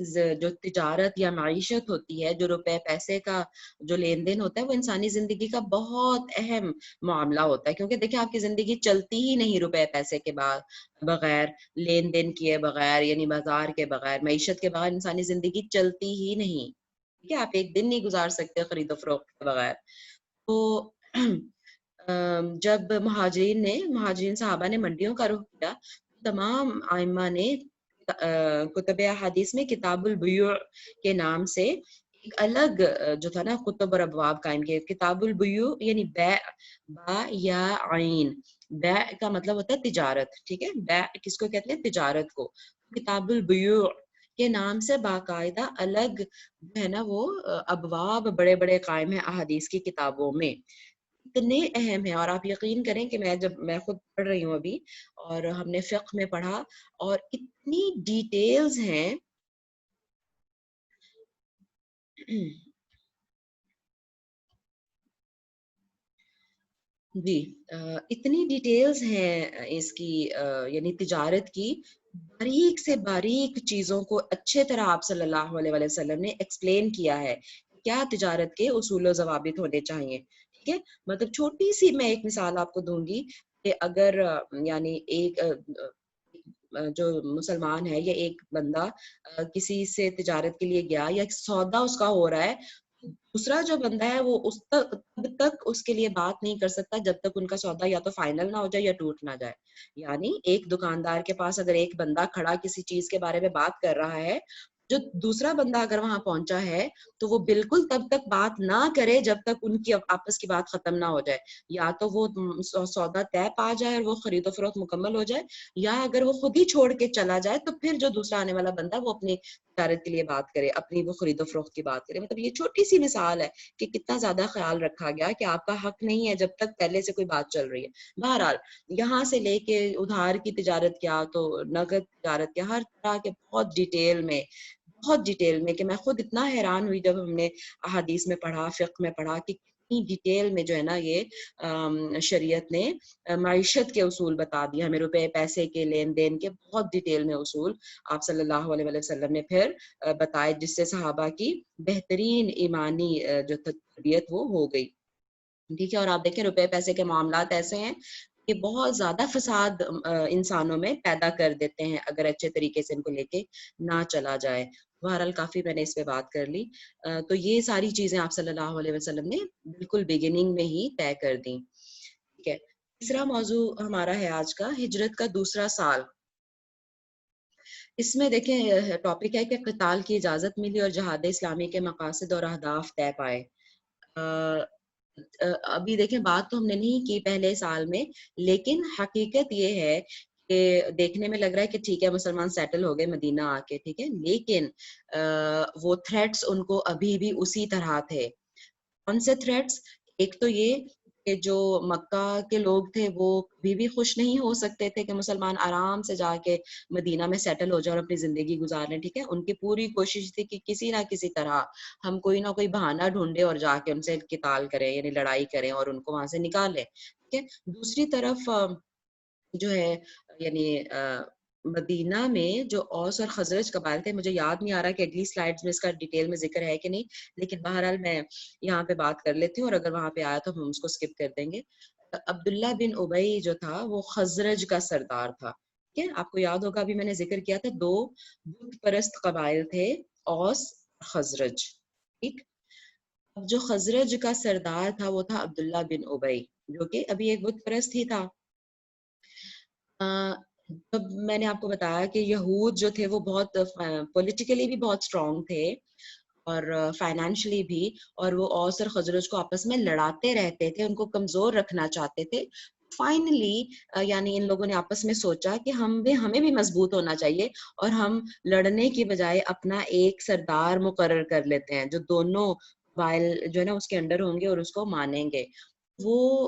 جو تجارت یا معیشت ہوتی ہے، جو روپے پیسے کا جو لین دین ہوتا ہے، وہ انسانی زندگی کا بہت اہم معاملہ ہوتا ہے، کیونکہ دیکھیں آپ کی زندگی چلتی ہی نہیں روپے پیسے کے بعد بغیر، لین دین کیے بغیر، یعنی بازار کے بغیر، معیشت کے بغیر انسانی زندگی چلتی ہی نہیں، ٹھیک ہے، آپ ایک دن نہیں گزار سکتے خرید و فروخت کے بغیر. تو جب مہاجرین صحابہ نے منڈیوں کا رخ کیا، تمام ائمہ نے کتب احادیث میں کتاب البیوع کے نام سے ایک الگ جو تھا نا کتب اور ابواب قائم کیے. کتاب البیوع یعنی بیع، با یا عین، بیع کا مطلب ہوتا ہے تجارت، ٹھیک ہے، بیع کس کو کہتے ہیں؟ تجارت کو. کتاب البیوع کے نام سے باقاعدہ الگ جو ہے نا وہ ابواب بڑے بڑے قائم ہیں احادیث کی کتابوں میں، اتنے اہم ہیں. اور آپ یقین کریں کہ میں خود پڑھ رہی ہوں ابھی، اور ہم نے فقہ میں پڑھا، اور اتنی ڈیٹیلز ہیں جی، اتنی ڈیٹیلز ہیں اس کی، یعنی تجارت کی باریک سے باریک چیزوں کو اچھے طرح آپ صلی اللہ علیہ وآلہ وسلم نے ایکسپلین کیا ہے، کیا تجارت کے اصول و ضوابط ہونے چاہیے، ٹھیک ہے. مطلب چھوٹی سی میں ایک مثال آپ کو دوں گی کہ اگر یعنی ایک جو مسلمان ہے یا ایک بندہ کسی سے تجارت کے لیے گیا یا ایک سودا اس کا ہو رہا ہے، دوسرا جو بندہ ہے وہ اس تب تک اس کے لیے بات نہیں کر سکتا جب تک ان کا سودا یا تو فائنل نہ ہو جائے یا ٹوٹ نہ جائے. یعنی ایک دکاندار کے پاس اگر ایک بندہ کھڑا کسی چیز کے بارے میں بات کر رہا ہے، جو دوسرا بندہ اگر وہاں پہنچا ہے تو وہ بالکل تب تک بات نہ کرے جب تک ان کی آپس کی بات ختم نہ ہو جائے، یا تو وہ سودا طے پا جائے اور وہ خرید و فروخت مکمل ہو جائے، یا اگر وہ خود ہی چھوڑ کے چلا جائے تو پھر جو دوسرا آنے والا بندہ وہ اپنی تجارت کے لیے بات کرے، اپنی وہ خرید و فروخت کی بات کرے. مطلب یہ چھوٹی سی مثال ہے کہ کتنا زیادہ خیال رکھا گیا کہ آپ کا حق نہیں ہے جب تک پہلے سے کوئی بات چل رہی ہے. بہرحال یہاں سے لے کے ادھار کی تجارت کیا تو نقد تجارت کیا، ہر طرح کے بہت ڈیٹیل میں کہ میں خود اتنا حیران ہوئی جب ہم نے احادیث میں پڑھا، فقہ میں پڑھا کہ کتنی ڈیٹیل میں جو ہے نا یہ شریعت نے معیشت کے اصول بتا دیا ہمیں، روپے پیسے کے لین دین کے بہت ڈیٹیل میں اصول آپ صلی اللہ علیہ وسلم نے پھر بتائے، جس سے صحابہ کی بہترین ایمانی جو تربیت وہ ہو گئی، ٹھیک ہے. اور آپ دیکھیں روپے پیسے کے معاملات ایسے ہیں کہ بہت زیادہ فساد انسانوں میں پیدا کر دیتے ہیں اگر اچھے طریقے سے ان کو لے کے نہ چلا جائے. بہرحال کافی میں نے اس پہ بات کر لی. تو یہ ساری چیزیں آپ صلی اللہ علیہ وسلم نے بالکل بگننگ میں ہی طے کر دیں. ٹھیک ہے، تیسرا موضوع ہمارا ہے آج کا ہجرت کا دوسرا سال. اس میں دیکھیں ٹاپک ہے کہ قتال کی اجازت ملی اور جہاد اسلامی کے مقاصد اور اہداف طے پائے. ابھی دیکھیں بات تو ہم نے نہیں کی پہلے سال میں، لیکن حقیقت یہ ہے کہ دیکھنے میں لگ رہا ہے کہ ٹھیک ہے مسلمان سیٹل ہو گئے مدینہ آ کے، ٹھیک ہے، لیکن وہ تھریٹس ان کو ابھی بھی اسی طرح تھے. کون سے تھریٹس؟ ایک تو یہ کہ جو مکہ کے لوگ تھے وہ کبھی بھی خوش نہیں ہو سکتے تھے کہ مسلمان آرام سے جا کے مدینہ میں سیٹل ہو جائے اور اپنی زندگی گزار لیں، ٹھیک ہے. ان کی پوری کوشش تھی کہ کسی نہ کسی طرح ہم کوئی نہ کوئی بہانہ ڈھونڈے اور جا کے ان سے قتال کریں، یعنی لڑائی کریں اور ان کو وہاں سے نکالیں، ٹھیک ہے. دوسری طرف جو ہے یعنی مدینہ میں جو اوس اور خزرج قبائل تھے، مجھے یاد نہیں آ رہا کہ اگلی سلائیڈز میں اس کا ڈیٹیل میں ذکر ہے کہ نہیں، لیکن بہرحال میں یہاں پہ بات کر لیتی ہوں اور اگر وہاں پہ آیا تو ہم اس کو اسکپ کر دیں گے. عبداللہ بن ابی جو تھا وہ خزرج کا سردار تھا، ٹھیک ہے. آپ کو یاد ہوگا ابھی میں نے ذکر کیا تھا دو بت پرست قبائل تھے، اوس خزرج، ٹھیک. اب جو خزرج کا سردار تھا وہ تھا عبداللہ بن ابی، جو کہ ابھی ایک بت پرست ہی تھا. جب میں نے آپ کو بتایا کہ یہود جو تھے وہ بہت پولیٹیکلی بھی بہت اسٹرانگ تھے، اور فائنینشلی بھی، اور وہ اوس اور خزرج کو آپس میں لڑاتے رہتے تھے، ان کو کمزور رکھنا چاہتے تھے. فائنلی یعنی ان لوگوں نے آپس میں سوچا کہ ہمیں بھی مضبوط ہونا چاہیے، اور ہم لڑنے کی بجائے اپنا ایک سردار مقرر کر لیتے ہیں جو دونوں قبائل جو ہے نا اس کے انڈر ہوں گے اور اس کو مانیں گے. وہ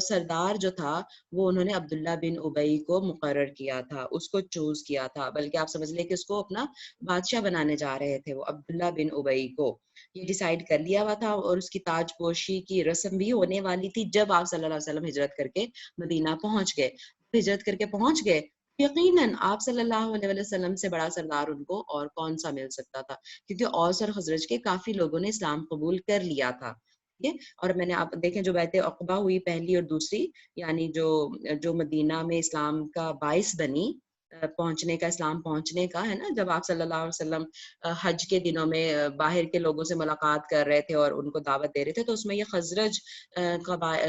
سردار جو تھا وہ انہوں نے عبداللہ بن ابئی کو مقرر کیا تھا، اس کو چوز کیا تھا، بلکہ آپ سمجھ لیں کہ اس کو اپنا بادشاہ بنانے جا رہے تھے. وہ عبداللہ بن ابئی کو یہ ڈیسائیڈ کر لیا ہوا تھا، اور اس کی تاج پوشی کی رسم بھی ہونے والی تھی جب آپ صلی اللہ علیہ وسلم ہجرت کر کے مدینہ پہنچ گئے. ہجرت کر کے پہنچ گئے، یقیناً آپ صلی اللہ علیہ وسلم سے بڑا سردار ان کو اور کون سا مل سکتا تھا، کیونکہ اوس اور خزرج کے کافی لوگوں نے اسلام قبول کر لیا تھا. ٹھیک ہے، اور میں نے آپ دیکھیں جو بیعت عقبہ ہوئی پہلی اور دوسری، یعنی جو مدینہ میں اسلام کا باعث بنی پہنچنے کا، اسلام پہنچنے کا ہے نا، جب آپ صلی اللہ علیہ وسلم حج کے دنوں میں باہر کے لوگوں سے ملاقات کر رہے تھے اور ان کو دعوت دے رہے تھے، تو اس میں یہ خزرج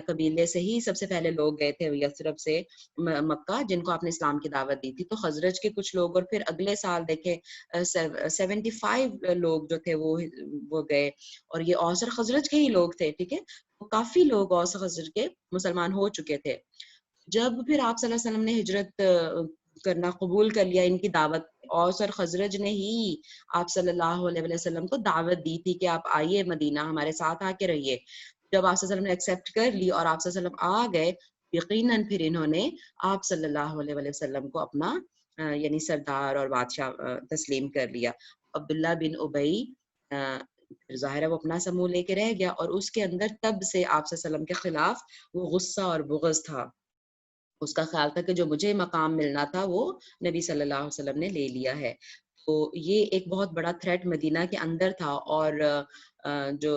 قبیلے سے ہی سب سے پہلے لوگ گئے تھے یثرب سے مکہ، جن کو آپ نے اسلام کی دعوت دی تھی. تو خزرج کے کچھ لوگ، اور پھر اگلے سال دیکھیں 75 لوگ جو تھے وہ گئے، اور یہ اوس اور خزرج کے ہی لوگ تھے. ٹھیک ہے، کافی لوگ اوس اور خزرج کے مسلمان ہو چکے تھے. جب پھر آپ صلی اللہ علیہ وسلم نے ہجرت کرنا قبول کر لیا، ان کی دعوت اوس اور خزرج نے ہی آپ صلی اللہ علیہ وسلم کو دعوت دی تھی کہ آپ آئیے مدینہ، ہمارے ساتھ آ کے رہیے. جب آپ صلی اللہ علیہ وسلم نے ایکسیپٹ کر لی اور آپ صلی اللہ علیہ وسلم آ گئے، یقیناً پھر انہوں نے آپ صلی اللہ علیہ وسلم کو اپنا یعنی سردار اور بادشاہ تسلیم کر لیا. عبداللہ بن ابئی ظاہر ہے وہ اپنا سموہ لے کے رہ گیا، اور اس کے اندر تب سے آپ صلی اللہ علیہ وسلم کے خلاف وہ غصہ اور بغض تھا. اس کا خیال تھا کہ جو مجھے مقام ملنا تھا وہ نبی صلی اللہ علیہ وسلم نے لے لیا ہے. تو یہ ایک بہت بڑا تھریٹ مدینہ کے اندر تھا. اور جو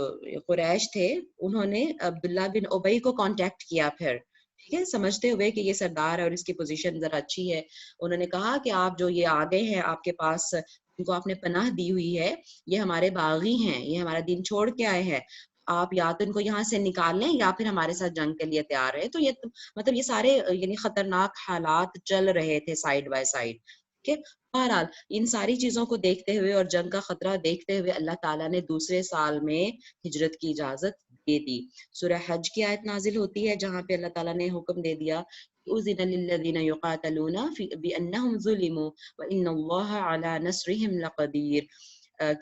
قریش تھے انہوں نے عبداللہ بن ابئی کو کانٹیکٹ کیا پھر، ٹھیک ہے، سمجھتے ہوئے کہ یہ سردار ہے اور اس کی پوزیشن ذرا اچھی ہے. انہوں نے کہا کہ آپ جو یہ آگے ہیں آپ کے پاس، ان کو آپ نے پناہ دی ہوئی ہے، یہ ہمارے باغی ہیں، یہ ہمارا دین چھوڑ کے آئے ہیں، آپ یا تو ان کو یہاں سے نکال لیں یا پھر ہمارے ساتھ جنگ کے لیے تیار ہے. تو یہ مطلب یہ سارے یعنی خطرناک حالات چل رہے تھے سائیڈ بائی سائیڈ. ٹھیک ہے، بہرحال ان ساری چیزوں کو دیکھتے ہوئے اور جنگ کا خطرہ دیکھتے ہوئے اللہ تعالیٰ نے دوسرے سال میں ہجرت کی اجازت دے دی. سورہ حج کی آیت نازل ہوتی ہے جہاں پہ اللہ تعالیٰ نے حکم دے دیا اذن للذین یقاتلون بانہم ظلموا وان اللہ علی نصرہم لقدیر،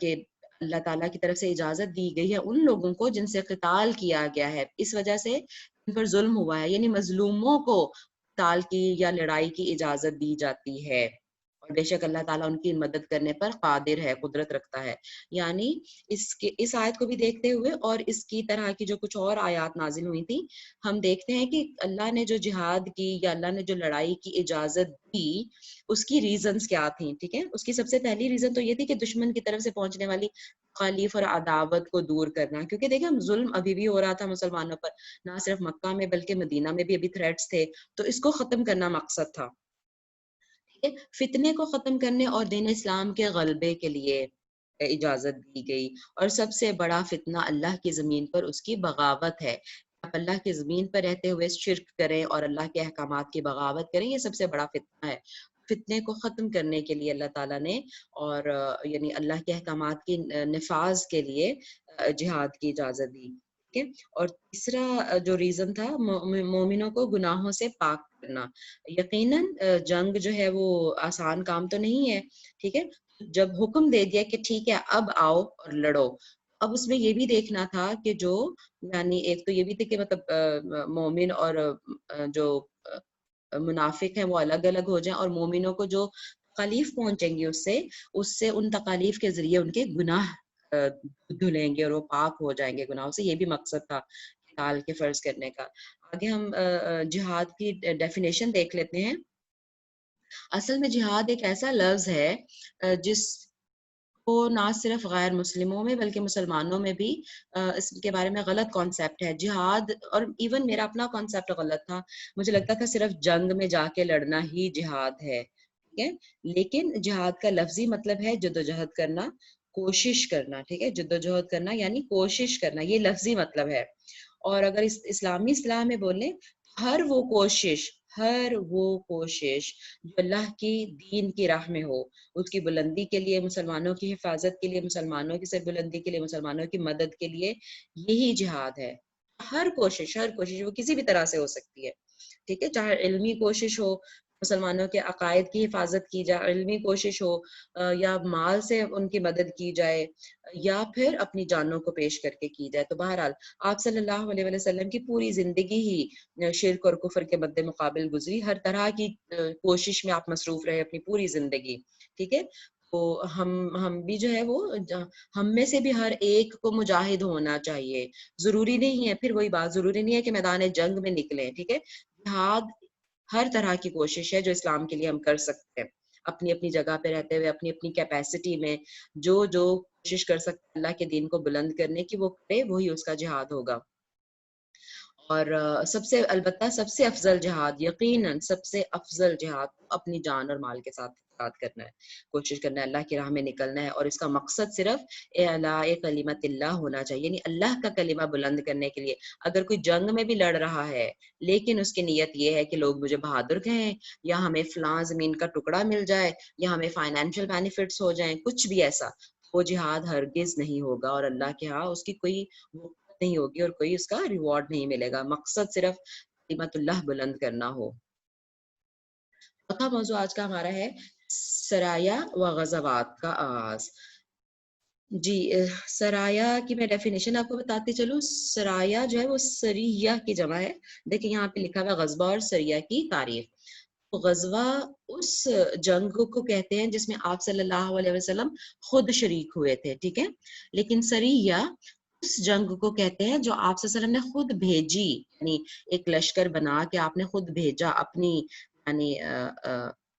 کہ اللہ تعالیٰ کی طرف سے اجازت دی گئی ہے ان لوگوں کو جن سے قتال کیا گیا ہے، اس وجہ سے ان پر ظلم ہوا ہے، یعنی مظلوموں کو قتال کی یا لڑائی کی اجازت دی جاتی ہے، اور بے شک اللہ تعالیٰ ان کی مدد کرنے پر قادر ہے، قدرت رکھتا ہے. یعنی اس آیت کو بھی دیکھتے ہوئے اور اس کی طرح کی جو کچھ اور آیات نازل ہوئی تھی، ہم دیکھتے ہیں کہ اللہ نے جو جہاد کی یا اللہ نے جو لڑائی کی اجازت دی اس کی ریزنز کیا تھیں. ٹھیک ہے، اس کی سب سے پہلی ریزن تو یہ تھی کہ دشمن کی طرف سے پہنچنے والی تکالیف اور عداوت کو دور کرنا، کیونکہ دیکھیں ظلم ابھی بھی ہو رہا تھا مسلمانوں پر، نہ صرف مکہ میں بلکہ مدینہ میں بھی ابھی تھریٹس تھے، تو اس کو ختم کرنا مقصد تھا. فتنے کو ختم کرنے اور دین اسلام کے غلبے کے لیے اجازت دی گئی. اور سب سے بڑا فتنہ اللہ کی زمین پر اس کی بغاوت ہے. آپ اللہ کی زمین پر رہتے ہوئے شرک کریں اور اللہ کے احکامات کی بغاوت کریں، یہ سب سے بڑا فتنہ ہے. فتنے کو ختم کرنے کے لیے اللہ تعالیٰ نے اور یعنی اللہ کے احکامات کی نفاذ کے لیے جہاد کی اجازت دی. ٹھیک ہے، اور تیسرا جو ریزن تھا مومنوں کو گناہوں سے پاک کرنا. یقیناً جنگ جو ہے وہ آسان کام تو نہیں ہے. ٹھیک ہے، جب حکم دے دیا کہ ٹھیک ہے اب آؤ اور لڑو، اب اس میں یہ بھی دیکھنا تھا کہ جو یعنی ایک تو یہ بھی تھا کہ مطلب مومن اور جو منافق ہیں وہ الگ الگ ہو جائیں، اور مومنوں کو جو تکالیف پہنچیں گی اس سے ان تکالیف کے ذریعے ان کے گناہ دھلیں گے اور وہ پاک ہو جائیں گے گناہوں سے. یہ بھی مقصد تھا قتال کے فرض کرنے کا. آگے ہم جہاد کی ڈیفینیشن دیکھ لیتے ہیں. اصل میں جہاد ایک ایسا لفظ ہے جس کو نہ صرف غیر مسلموں میں بلکہ مسلمانوں میں بھی اس کے بارے میں غلط کانسیپٹ ہے. جہاد، اور ایون میرا اپنا کانسیپٹ غلط تھا، مجھے لگتا تھا صرف جنگ میں جا کے لڑنا ہی جہاد ہے. ٹھیک ہے، لیکن جہاد کا لفظی مطلب ہے جدوجہد کرنا، کوشش کرنا. ٹھیک ہے، جدوجہد کرنا یعنی کوشش کرنا، یہ لفظی مطلب ہے. اور اگر اس اسلامی اصطلاح میں بولیں، ہر وہ کوشش ہر وہ کوشش جو اللہ کی دین کی راہ میں ہو، اس کی بلندی کے لیے، مسلمانوں کی حفاظت کے لیے، مسلمانوں کی سربلندی کے لیے، مسلمانوں کی مدد کے لیے، یہی جہاد ہے۔ ہر کوشش وہ کسی بھی طرح سے ہو سکتی ہے، ٹھیک ہے، چاہے علمی کوشش ہو، مسلمانوں کے عقائد کی حفاظت کی جائے، علمی کوشش ہو، یا مال سے ان کی مدد کی جائے، یا پھر اپنی جانوں کو پیش کر کے کی جائے۔ تو بہرحال آپ صلی اللہ علیہ وسلم کی پوری زندگی ہی شرک اور کفر کے مد مقابل گزری، ہر طرح کی کوشش میں آپ مصروف رہے اپنی پوری زندگی، ٹھیک ہے۔ تو ہم بھی جو ہے وہ ہم میں سے بھی ہر ایک کو مجاہد ہونا چاہیے۔ ضروری نہیں ہے، پھر وہی بات، ضروری نہیں ہے کہ میدان جنگ میں نکلیں، ٹھیک ہے۔ جہاد ہر طرح کی کوشش ہے جو اسلام کے لیے ہم کر سکتے ہیں، اپنی اپنی جگہ پہ رہتے ہوئے، اپنی اپنی کیپیسٹی میں جو جو کوشش کر سکتے ہیں اللہ کے دین کو بلند کرنے کی، وہ کرے، وہی اس کا جہاد ہوگا۔ اور البتہ سب سے افضل جہاد، یقیناً سب سے افضل جہاد اپنی جان اور مال کے ساتھ جہاد کرنا ہے، کوشش کرنا ہے، اللہ کی راہ میں نکلنا ہے، اور اس کا مقصد صرف اعلاء کلمت اللہ ہونا چاہیے، یعنی اللہ کا کلمہ بلند کرنے کے لیے۔ اگر کوئی جنگ میں بھی لڑ رہا ہے لیکن اس کی نیت یہ ہے کہ لوگ مجھے بہادر کہیں، یا ہمیں فلاں زمین کا ٹکڑا مل جائے، یا ہمیں فائنینشیل بینیفٹس ہو جائیں، کچھ بھی ایسا، وہ جہاد ہرگز نہیں ہوگا، اور اللہ کے ہاں اس کی کوئی نہیں ہوگی، اور کوئی اس کا ریوارڈ نہیں ملے گا۔ مقصد صرف کلمت اللہ بلند کرنا ہو۔ چوتھا موضوع آج کا ہمارا ہے سرایا و غزوات کا آغاز۔ جی، سرایا کی میں ڈیفینیشن آپ کو بتاتی چلوں۔ سرایا جو ہے وہ سریہ کی جمع ہے، دیکھیں یہاں پہ لکھا ہوا غزوہ اور سریہ کی تعریف۔ تو غزوہ اس جنگ کو کہتے ہیں جس میں آپ صلی اللہ علیہ وسلم خود شریک ہوئے تھے، ٹھیک ہے، لیکن سریہ اس جنگ کو کہتے ہیں جو آپ صلی اللہ علیہ وسلم نے خود بھیجی، یعنی ایک لشکر بنا کے آپ نے خود بھیجا اپنی، یعنی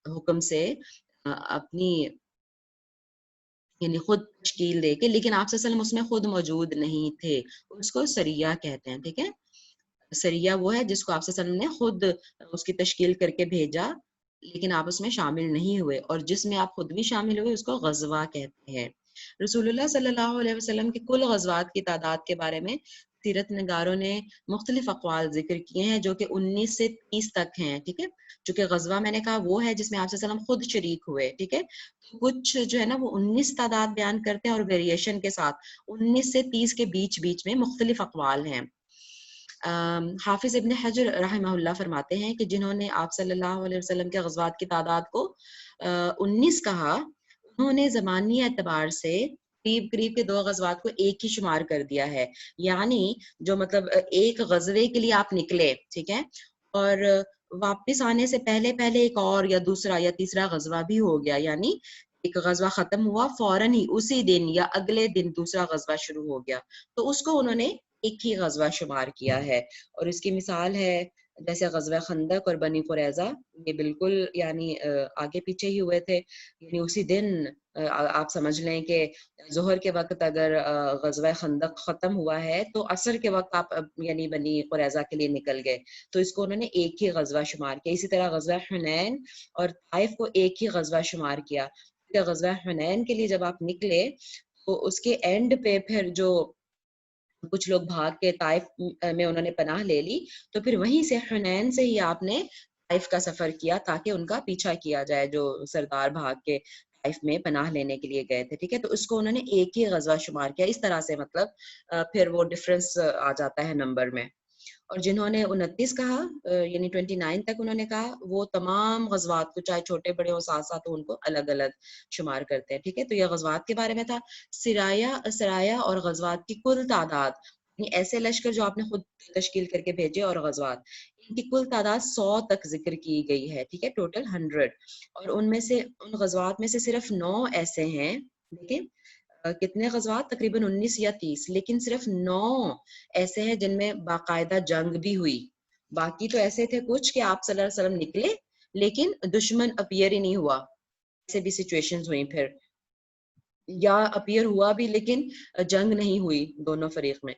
حکم سے، اپنی، یعنی خود تشکیل دے کے، لیکن آپ صلی اللہ علیہ وسلم اس میں خود موجود نہیں تھے، اس کو سریہ کہتے ہیں، ٹھیک ہے۔ سریہ وہ ہے جس کو آپ صلی اللہ علیہ وسلم نے خود اس کی تشکیل کر کے بھیجا، لیکن آپ اس میں شامل نہیں ہوئے، اور جس میں آپ خود بھی شامل ہوئے اس کو غزوہ کہتے ہیں۔ رسول اللہ صلی اللہ علیہ وسلم کے کل غزوات کی تعداد کے بارے میں سیرت نگاروں نے مختلف اقوال ذکر کیے ہیں، جو کہ 19 سے 30 تک ہیں، ٹھیک ہے۔ چونکہ غزوہ میں نے کہا وہ ہے جس میں آپ صلی اللہ علیہ وسلم خود شریک ہوئے، ٹھیک ہے۔ کچھ جو ہے نا وہ 19 تعداد بیان کرتے ہیں، اور ویریشن کے ساتھ 19 سے 30 کے بیچ بیچ میں مختلف اقوال ہیں۔ حافظ ابن حجر رحمہ اللہ فرماتے ہیں کہ جنہوں نے آپ صلی اللہ علیہ وسلم کے غزوات کی تعداد کو 19 کہا، انہوں نے زمانی اعتبار سے قریب قریب کے 2 غزوات کو ایک ہی شمار کر دیا ہے، یعنی جو مطلب ایک غزوے کے لیے آپ نکلے، ٹھیک ہے، اور واپس آنے سے پہلے پہلے ایک اور یا دوسرا یا تیسرا غزوہ بھی ہو گیا، یعنی ایک غزوہ ختم ہوا فوراً ہی اسی دن یا اگلے دن دوسرا غزوہ شروع ہو گیا، تو اس کو انہوں نے ایک ہی غزوہ شمار کیا ہے۔ اور اس کی مثال ہے جیسے غزوہ خندق اور بنی قریظہ، یہ بالکل یعنی آگے پیچھے ہی ہوئے تھے، یعنی اسی دن آپ سمجھ لیں کہ ظہر کے وقت اگر غزوہ خندق ختم ہوا ہے تو عصر کے وقت آپ یعنی بنی قریظہ کے لیے نکل گئے، تو اس کو انہوں نے ایک ہی غزوہ شمار کیا۔ اسی طرح غزوہ حنین اور طائف کو ایک ہی غزوہ شمار کیا۔ غزوہ حنین کے لیے جب آپ نکلے تو اس کے اینڈ پہ پھر جو کچھ لوگ بھاگ کے طائف میں انہوں نے پناہ لے لی، تو پھر وہیں سے حنین سے ہی آپ نے طائف کا سفر کیا تاکہ ان کا پیچھا کیا جائے جو سردار بھاگ کے طائف میں پناہ لینے کے لیے گئے تھے، ٹھیک ہے۔ تو اس کو انہوں نے ایک ہی غزوہ شمار کیا، اس طرح سے مطلب پھر وہ ڈفرنس آ جاتا ہے نمبر میں۔ اور جنہوں نے 29 کہا، یعنی 29 تک انہوں نے کہا، وہ تمام غزوات کو چاہے چھوٹے بڑے ہو ساتھ ساتھ ان کو الگ الگ شمار کرتے ہیں، ٹھیک ہے۔ تو یہ غزوات کے بارے میں تھا۔ سرایا اور غزوات کی کل تعداد، یعنی ایسے لشکر جو آپ نے خود تشکیل کر کے بھیجے، اور غزوات، ان کی کل تعداد 100 تک ذکر کی گئی ہے، ٹھیک ہے، ٹوٹل 100۔ اور ان میں سے ان غزوات میں سے صرف 9 ایسے ہیں، دیکھیں کتنے غزوات، تقریباً 19 یا 30، لیکن صرف 9 ایسے ہیں جن میں باقاعدہ جنگ بھی ہوئی۔ باقی تو ایسے تھے کچھ کہ آپ صلی اللہ علیہ وسلم نکلے لیکن دشمن اپیئر ہی نہیں ہوا، ایسے بھی سچویشنز ہوئی، پھر یا اپیئر ہوا بھی لیکن جنگ نہیں ہوئی دونوں فریق میں۔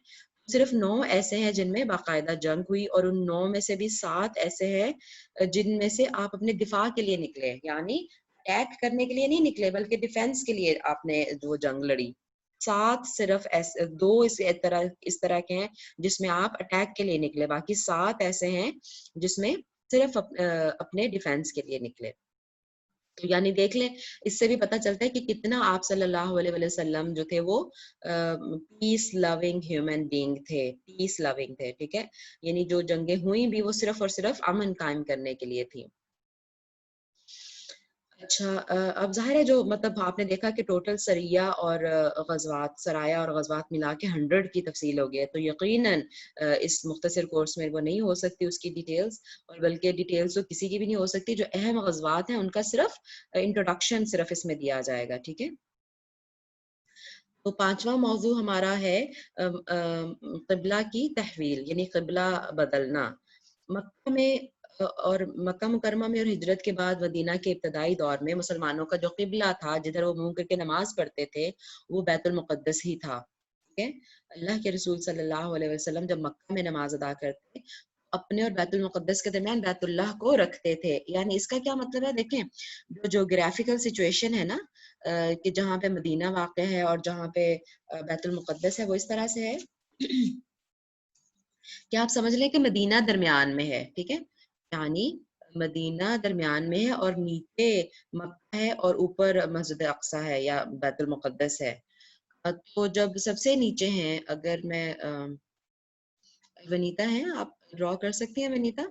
صرف 9 ایسے ہیں جن میں باقاعدہ جنگ ہوئی، اور ان 9 میں سے بھی 7 ایسے ہیں جن میں سے آپ اپنے دفاع کے لیے نکلے، یعنی اٹیک کرنے کے لیے نہیں نکلے بلکہ ڈیفینس کے لیے آپ نے وہ جنگ لڑی۔ 7 صرف ایسے، 2 اس طرح کے ہیں جس میں آپ اٹیک کے لیے نکلے، باقی 7 ایسے ہیں جس میں صرف اپنے ڈیفینس کے لیے نکلے. تو یعنی دیکھ لیں اس سے بھی پتہ چلتا ہے کہ کتنا آپ صلی اللہ علیہ وسلم جو تھے وہ پیس لونگ ہیومن بینگ تھے، پیس لونگ تھے. ٹھیک ہے، یعنی جو جنگیں ہوئی بھی وہ صرف اور صرف امن قائم کرنے کے لیے تھی. اچھا، اب ظاہر ہے جو مطلب آپ نے دیکھا کہ ٹوٹل سریہ اور غزوات، سرایا اور غزوات ملا کے 100 کی تفصیل ہو گیا، تو یقیناً اس مختصر کورس میں وہ نہیں ہو سکتی اس کی ڈیٹیلز، اور بلکہ ڈیٹیلز تو کسی کی بھی نہیں ہو سکتی. جو اہم غزوات ہیں ان کا صرف انٹروڈکشن صرف اس میں دیا جائے گا. ٹھیک ہے، تو 5واں موضوع ہمارا ہے قبلہ کی تحویل، یعنی قبلہ بدلنا. مکہ میں اور مکہ مکرمہ میں اور ہجرت کے بعد مدینہ کے ابتدائی دور میں مسلمانوں کا جو قبلہ تھا، جدھر وہ منہ کر کے نماز پڑھتے تھے، وہ بیت المقدس ہی تھا. ٹھیک ہے، اللہ کے رسول صلی اللہ علیہ وسلم جب مکہ میں نماز ادا کرتے اپنے اور بیت المقدس کے درمیان بیت اللہ کو رکھتے تھے. یعنی اس کا کیا مطلب ہے؟ دیکھیں جو جغرافیکل سچویشن ہے نا، کہ جہاں پہ مدینہ واقع ہے اور جہاں پہ بیت المقدس ہے، وہ اس طرح سے ہے کہ آپ سمجھ لیں کہ مدینہ درمیان میں ہے. ٹھیک ہے، یعنی مدینہ درمیان میں ہے اور نیچے مکہ ہے اور اوپر مسجد اقصی ہے یا بیت المقدس ہے. تو جب سب سے نیچے ہیں، اگر میں ونیتا ہیں، آپ ڈرا کر سکتی ہیں ونیتا؟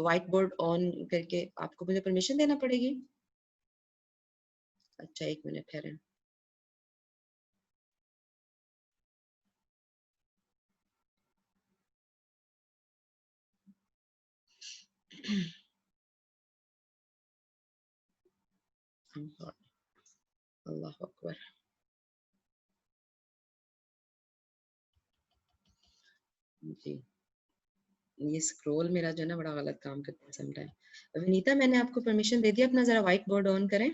وائٹ بورڈ آن کر کے آپ کو مجھے پرمیشن دینا پڑے گی. اچھا ایک منٹ ٹھہریں. اللہ اکبر. جی یہ اسکرول میرا جو ہے نا بڑا غلط کام کرتا ہے سم ٹائم. ونیتا میں نے آپ کو پرمیشن دے دیا، اپنا ذرا وائٹ بورڈ آن کریں.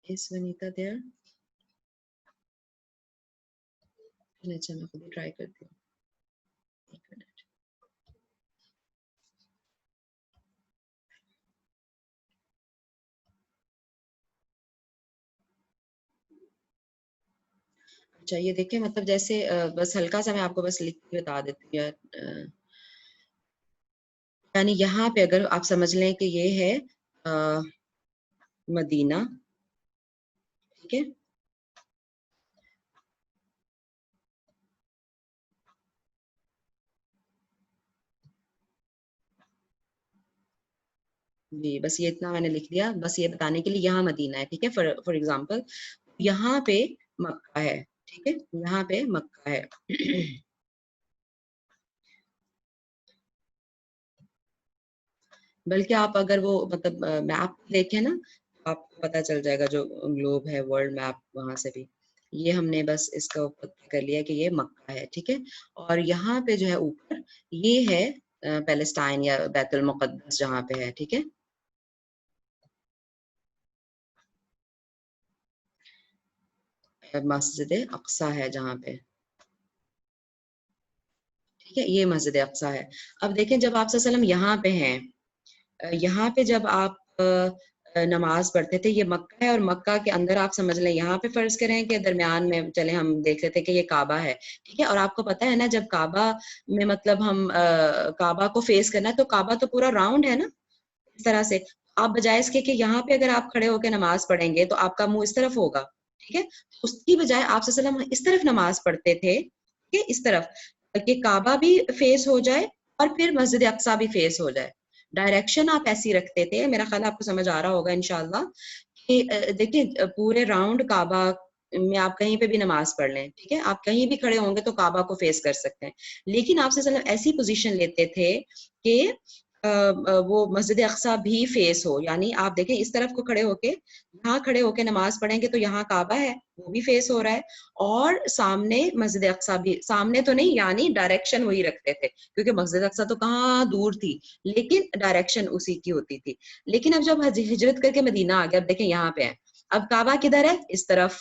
اس ونیتا دیر. اچھا میں خود ہی ٹرائی کرتی ہوں. ایک منٹ. اچھا یہ دیکھیں، مطلب جیسے بس ہلکا سا میں آپ کو بس لکھ کے بتا دیتی ہوں. یعنی یہاں پہ اگر آپ سمجھ لیں کہ یہ ہے مدینہ. ٹھیک ہے، جی بس یہ اتنا میں نے لکھ دیا، بس یہ بتانے کے لیے یہاں مدینہ ہے. ٹھیک ہے، فار ایگزامپل یہاں پہ مکہ ہے. ٹھیک ہے، یہاں پہ مکہ ہے. بلکہ آپ اگر وہ مطلب میپ دیکھیں نا، آپ کو پتہ چل جائے گا جو گلوب ہے، ورلڈ میپ، وہاں سے بھی یہ ہم نے بس اس کا اوپر کر لیا کہ یہ مکہ ہے. ٹھیک ہے، اور یہاں پہ جو ہے اوپر یہ ہے پیلسٹائن یا بیت المقدس جہاں پہ ہے. ٹھیک ہے، مسجد اقصی ہے جہاں پہ. ٹھیک ہے، یہ مسجد اقصی ہے. اب دیکھیں جب آپ صلی اللہ علیہ وسلم یہاں پہ ہیں، یہاں پہ جب آپ نماز پڑھتے تھے، یہ مکہ ہے اور مکہ کے اندر آپ سمجھ لیں یہاں پہ فرض کریں کہ درمیان میں چلیں ہم دیکھ لیتے کہ یہ کعبہ ہے. ٹھیک ہے، اور آپ کو پتہ ہے نا جب کعبہ میں مطلب ہم کعبہ کو فیس کرنا ہے تو کعبہ تو پورا راؤنڈ ہے نا اس طرح سے. آپ بجائے اس کے کہ یہاں پہ اگر آپ کھڑے ہو کے نماز پڑھیں گے تو آپ کا منہ اس طرف ہوگا. ٹھیک ہے، اس کی بجائے آپ صلی اللہ علیہ وسلم اس طرف نماز پڑھتے تھے کہ اس طرف، کہ کعبہ بھی فیس ہو جائے اور پھر مسجد اقصی بھی فیس ہو جائے. ڈائریکشن آپ ایسی رکھتے تھے. میرا خیال آپ کو سمجھ آ رہا ہوگا انشاءاللہ کہ دیکھیں پورے راؤنڈ کعبہ میں آپ کہیں پہ بھی نماز پڑھ لیں. ٹھیک ہے، آپ کہیں بھی کھڑے ہوں گے تو کعبہ کو فیس کر سکتے ہیں. لیکن آپ صلی اللہ علیہ وسلم ایسی پوزیشن لیتے تھے کہ وہ مسجد اقصی بھی فیس ہو. یعنی آپ دیکھیں اس طرف کو کھڑے ہو کے، یہاں کھڑے ہو کے نماز پڑھیں گے تو یہاں کعبہ ہے وہ بھی فیس ہو رہا ہے، اور سامنے مسجد اقصی بھی. سامنے تو نہیں، یعنی ڈائریکشن وہی رکھتے تھے کیونکہ مسجد اقصی تو کہاں دور تھی، لیکن ڈائریکشن اسی کی ہوتی تھی. لیکن اب جب ہجرت کر کے مدینہ آ گیا، اب دیکھیں یہاں پہ ہے، اب کعبہ کدھر ہے؟ اس طرف،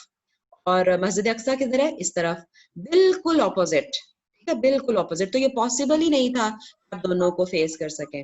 اور مسجد اقصی کدھر ہے؟ اس طرف، بالکل اپوزٹ. ٹھیک ہے، بالکل اپوزٹ. تو یہ پاسبل ہی نہیں تھا آپ دونوں کو فیس کر سکیں.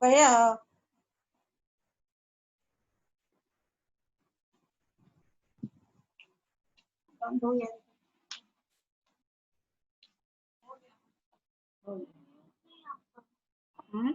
Kaya ano yan? Hmm?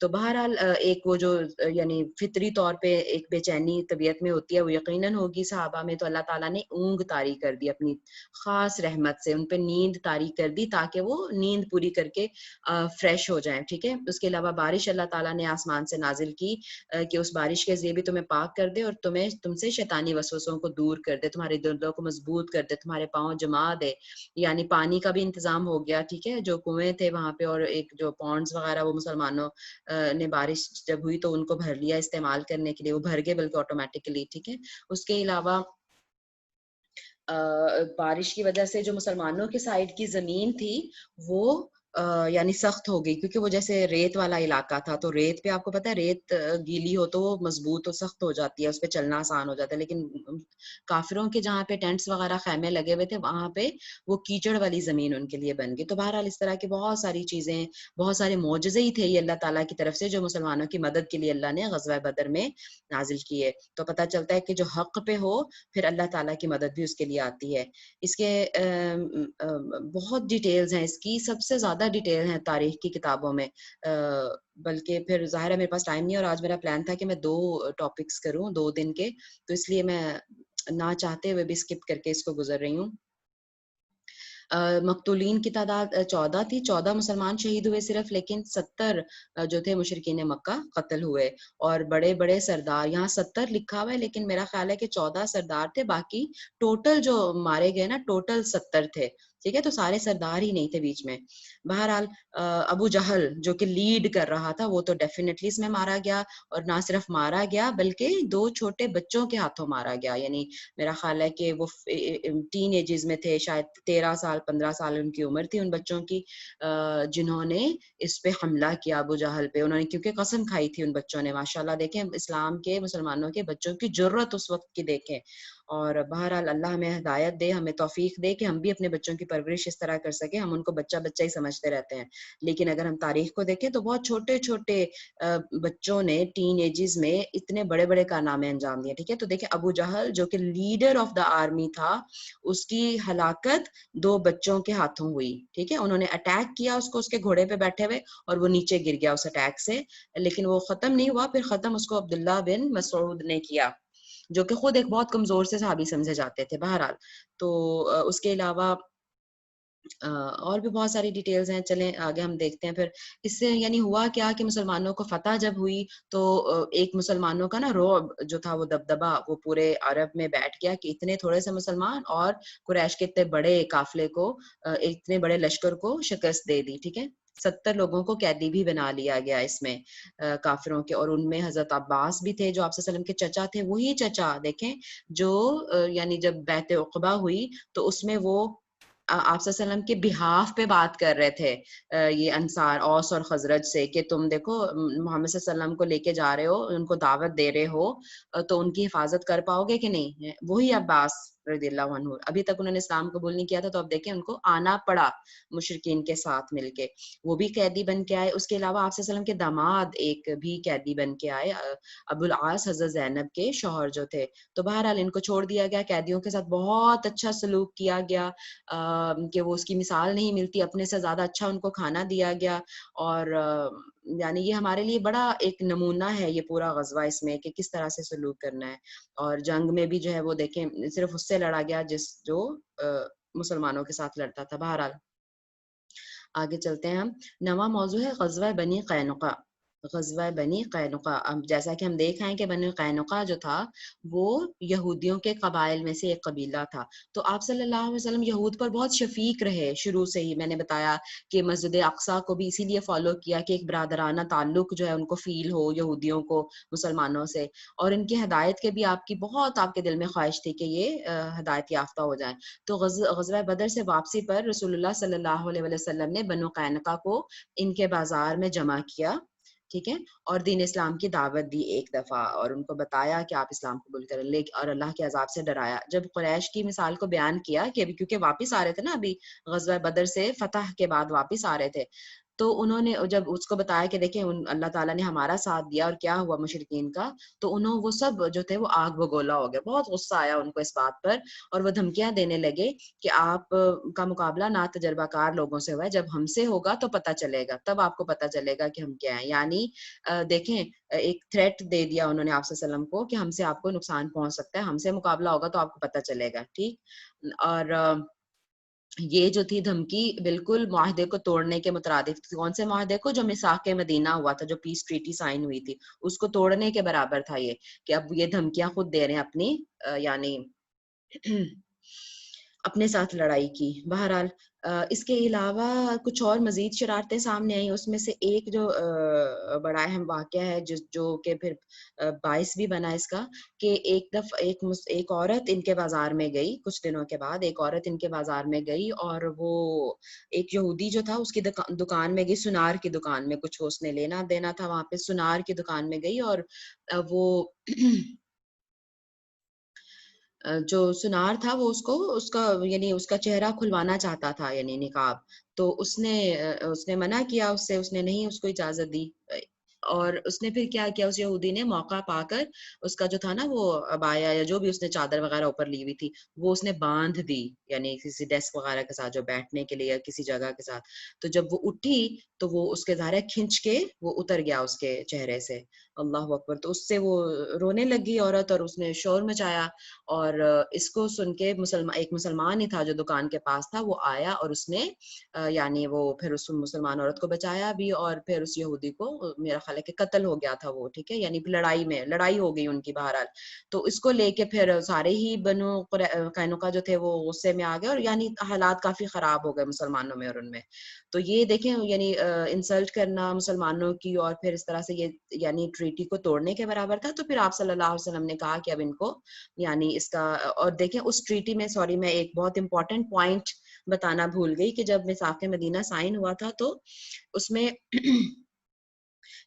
تو بہرحال ایک وہ جو یعنی فطری طور پہ ایک بے چینی طبیعت میں ہوتی ہے وہ یقیناً ہوگی صحابہ میں، تو اللہ تعالیٰ نے اونگ طاری کر دی اپنی خاص رحمت سے، ان پہ نیند طاری کر دی تاکہ وہ نیند پوری کر کے فریش ہو جائیں، ٹھیک ہے. اس کے علاوہ بارش اللہ تعالیٰ نے آسمان سے نازل کی کہ اس بارش کے ذریعے بھی تمہیں پاک کر دے اور تم سے شیطانی وسوسوں کو دور کر دے، تمہارے دلوں کو مضبوط کر دے، تمہارے پاؤں جما دے. یعنی پانی کا بھی انتظام ہو گیا، ٹھیک ہے. جو کنویں تھے وہاں پہ اور ایک جو پونڈز وغیرہ وہ مسلمانوں نے بارش جب ہوئی تو ان کو بھر لیا استعمال کرنے کے لیے، وہ بھر گئے بلکہ آٹومیٹکلی، ٹھیک ہے. اس کے علاوہ بارش کی وجہ سے جو مسلمانوں کے سائڈ کی زمین تھی وہ یعنی سخت ہو گئی، کیونکہ وہ جیسے ریت والا علاقہ تھا، تو ریت پہ آپ کو پتا ہے ریت گیلی ہو تو وہ مضبوط و سخت ہو جاتی ہے، اس پہ چلنا آسان ہو جاتا ہے. لیکن کافروں کے جہاں پہ ٹینٹس وغیرہ خیمے لگے ہوئے تھے وہاں پہ وہ کیچڑ والی زمین ان کے لیے بن گئی. تو بہرحال اس طرح کی بہت ساری چیزیں، بہت سارے معجزے ہی تھے یہ اللہ تعالیٰ کی طرف سے جو مسلمانوں کی مدد کے لیے اللہ نے غزوہ بدر میں نازل کیے. تو پتہ چلتا ہے کہ جو حق پہ ہو پھر اللہ تعالیٰ کی مدد بھی اس کے لیے آتی ہے. اس کے بہت ڈیٹیلز ہیں، اس کی سب سے زیادہ ڈیٹیل ہیں تاریخ کی کتابوں میں، بلکہ پھر ظاہر ہے میرے پاس ٹائم نہیں اور آج میرا پلان تھا کہ میں 2 ٹاپکس کروں 2 دن کے، تو اس لیے میں نہ چاہتے ہوئے بھی اسکپ کر کے اس کو گزر رہی ہوں. مقتولین کی تعداد 14 تھی، 14 مسلمان شہید ہوئے صرف، لیکن 70 جو تھے مشرکین مکہ قتل ہوئے. اور بڑے بڑے سردار، یہاں 70 لکھا ہوا ہے لیکن میرا خیال ہے کہ 14 سردار تھے، باقی ٹوٹل جو مارے گئے نا ٹوٹل 70 تھے، ٹھیک ہے. تو سارے سردار ہی نہیں تھے بیچ میں. بہرحال ابو جہل جو کہ لیڈ کر رہا تھا وہ تو ڈیفینیٹلی اس میں مارا گیا، اور نہ صرف مارا گیا بلکہ 2 چھوٹے بچوں کے ہاتھوں مارا گیا. یعنی میرا خیال ہے کہ وہ ٹین ایجز میں تھے، شاید 13 سال 15 سال ان کی عمر تھی ان بچوں کی، جنہوں نے اس پہ حملہ کیا ابو جہل پہ. انہوں نے کیونکہ قسم کھائی تھی ان بچوں نے. ماشاءاللہ دیکھیں اسلام کے مسلمانوں کے بچوں کی جرت اس وقت کی دیکھیں. اور بہرحال اللہ ہمیں ہدایت دے، ہمیں توفیق دے کہ ہم بھی اپنے بچوں کی پرورش اس طرح کر سکیں. ہم ان کو بچہ بچہ ہی سمجھتے رہتے ہیں، لیکن اگر ہم تاریخ کو دیکھیں تو بہت چھوٹے چھوٹے بچوں نے ٹین ایجز میں اتنے بڑے بڑے کارنامے انجام دیے، ٹھیک ہے. تو دیکھیں ابو جہل جو کہ لیڈر آف دا آرمی تھا، اس کی ہلاکت 2 بچوں کے ہاتھوں ہوئی، ٹھیک ہے. انہوں نے اٹیک کیا اس کو اس کے گھوڑے پہ بیٹھے ہوئے اور وہ نیچے گر گیا اس اٹیک سے، لیکن وہ ختم نہیں ہوا. پھر ختم اس کو عبداللہ بن مسعود نے کیا، جو کہ خود ایک بہت کمزور سے صحابی سمجھے جاتے تھے. بہرحال تو اس کے علاوہ اور بھی بہت ساری ڈیٹیلز ہیں. چلیں آگے ہم دیکھتے ہیں. پھر اس سے یعنی ہوا کیا کہ مسلمانوں کو فتح جب ہوئی تو ایک مسلمانوں کا نا رعب جو تھا، وہ دبدبا وہ پورے عرب میں بیٹھ گیا کہ اتنے تھوڑے سے مسلمان اور قریش کے اتنے بڑے قافلے کو، اتنے بڑے لشکر کو شکست دے دی، ٹھیک ہے. 70 لوگوں کو قیدی بھی بنا لیا گیا اس میں کافروں کے، اور ان میں حضرت عباس بھی تھے جو آپ صلی اللہ علیہ وسلم کے چچا تھے. وہی چچا دیکھیں جو یعنی جب بیعت عقبہ ہوئی تو اس میں وہ آپ صلی اللہ علیہ وسلم کے بہاف پہ بات کر رہے تھے یہ انصار اوس اور خزرج سے کہ تم دیکھو محمد صلی اللہ علیہ وسلم کو لے کے جا رہے ہو، ان کو دعوت دے رہے ہو، تو ان کی حفاظت کر پاؤ گے کہ نہیں. وہی عباس رضی اللہ عنہ، ابھی تک انہوں نے اسلام قبول نہیں کیا تھا، تو اب دیکھیں ان کو آنا پڑا مشرکین کے ساتھ مل کے، وہ بھی قیدی بن کے آئے. اس کے علاوہ آپ صلی اللہ علیہ وسلم کے داماد ایک بھی قیدی بن کے آئے، ابو العاص حضرت زینب کے شوہر جو تھے. تو بہرحال ان کو چھوڑ دیا گیا، قیدیوں کے ساتھ بہت اچھا سلوک کیا گیا کہ وہ اس کی مثال نہیں ملتی، اپنے سے زیادہ اچھا ان کو کھانا دیا گیا. اور یعنی یہ ہمارے لیے بڑا ایک نمونہ ہے یہ پورا غزوہ اس میں کہ کس طرح سے سلوک کرنا ہے. اور جنگ میں بھی جو ہے وہ دیکھیں صرف اس سے لڑا گیا جو مسلمانوں کے ساتھ لڑتا تھا. بہرحال آگے چلتے ہیں ہم. نواں موضوع ہے غزوہ بنی قینقاع. غزوہ بنی قینقاع، جیسا کہ ہم دیکھ آئے کہ بنی قینقاع جو تھا وہ یہودیوں کے قبائل میں سے ایک قبیلہ تھا. تو آپ صلی اللہ علیہ وسلم یہود پر بہت شفیق رہے شروع سے ہی. میں نے بتایا کہ مسجد اقصیٰ کو بھی اسی لیے فالو کیا کہ ایک برادرانہ تعلق جو ہے ان کو فیل ہو یہودیوں کو مسلمانوں سے، اور ان کی ہدایت کے بھی آپ کی بہت آپ کے دل میں خواہش تھی کہ یہ ہدایت یافتہ ہو جائیں. تو غزوہ بدر سے واپسی پر رسول اللہ صلی اللہ علیہ وسلم نے بنو قینقاع کو ان کے بازار میں جمع کیا، ٹھیک ہے، اور دین اسلام کی دعوت دی ایک دفعہ، اور ان کو بتایا کہ آپ اسلام قبول کریں اور اللہ کے عذاب سے ڈرایا. جب قریش کی مثال کو بیان کیا کہ ابھی کیونکہ واپس آ رہے تھے نا، ابھی غزوہ بدر سے فتح کے بعد واپس آ رہے تھے، تو انہوں نے جب اس کو بتایا کہ دیکھیں اللہ تعالیٰ نے ہمارا ساتھ دیا اور کیا ہوا مشرکین کا، تو وہ سب جو تھے وہ آگ بگولا ہو گئے، بہت غصہ آیا ان کو اس بات پر، اور وہ دھمکیاں دینے لگے کہ آپ کا مقابلہ نا تجربہ کار لوگوں سے ہوا ہے، جب ہم سے ہوگا تو پتہ چلے گا، تب آپ کو پتہ چلے گا کہ ہم کیا ہیں. یعنی دیکھیں ایک تھریٹ دے دیا انہوں نے آپ صلی اللہ علیہ وسلم کو کہ ہم سے آپ کو نقصان پہنچ سکتا ہے، ہم سے مقابلہ ہوگا تو آپ کو پتہ چلے گا. ٹھیک. اور یہ جو تھی دھمکی بالکل معاہدے کو توڑنے کے مترادف تھی. کون سے معاہدے کو؟ جو میثاق مدینہ ہوا تھا، جو پیس ٹریٹی سائن ہوئی تھی، اس کو توڑنے کے برابر تھا یہ، کہ اب یہ دھمکیاں خود دے رہے ہیں اپنی یعنی اپنے ساتھ لڑائی کی. بہرحال اس کے علاوہ کچھ اور مزید شرارتیں سامنے آئیں. اس میں سے ایک جو بڑا اہم واقعہ ہے جو کہ پھر باعث بھی بنا اس کا، کہ ایک دفعہ ایک عورت ان کے بازار میں گئی. کچھ دنوں کے بعد ایک عورت ان کے بازار میں گئی، اور وہ ایک یہودی جو تھا اس کی دکان میں گئی، سنار کی دکان میں، کچھ اس نے لینا دینا تھا وہاں پہ، سنار کی دکان میں گئی، اور وہ جو سنار تھا وہ اس کا یعنی اس کا چہرہ کھلوانا چاہتا تھا، یعنی نقاب. تو اس نے منع کیا اس سے، اس نے نہیں اس کو اجازت دی. اور اس نے پھر کیا کیا، اس یہودی نے موقع پا کر اس کا جو تھا نا وہ عبایا یا جو بھی اس نے چادر وغیرہ اوپر لی ہوئی تھی وہ اس نے باندھ دی، یعنی کسی ڈیسک وغیرہ کے ساتھ جو بیٹھنے کے لیے یا کسی جگہ کے ساتھ. تو جب وہ اٹھی تو وہ اس کے ظاہر کھنچ کے وہ اتر گیا اس کے چہرے سے. اللہ اکبر. تو اس سے وہ رونے لگی عورت، اور اس نے شور مچایا. اور اس کو سن کے ایک مسلمان ہی تھا جو دکان کے پاس تھا، وہ آیا اور اس نے یعنی وہ پھر اس مسلمان عورت کو بچایا بھی، اور پھر اس یہودی کو میرا خیال ہے کہ قتل ہو گیا تھا وہ. ٹھیک ہے. یعنی لڑائی ہو گئی ان کی بہرحال. تو اس کو لے کے پھر سارے ہی بنو قینقاع جو تھے وہ غصے میں آ گئے، اور یعنی حالات کافی خراب ہو گئے مسلمانوں میں اور ان میں. تو یہ دیکھیں یعنی انسلٹ کرنا مسلمانوں کی، اور پھر اس طرح سے یہ یعنی ٹریٹی کو توڑنے کے برابر تھا. تو پھر آپ صلی اللہ علیہ وسلم نے کہا کہ اب ان کو یعنی اس کا، اور دیکھیں اس ٹریٹی میں میں ایک بہت امپورٹنٹ پوائنٹ بتانا بھول گئی کہ جب میثاق مدینہ سائن ہوا تھا تو اس میں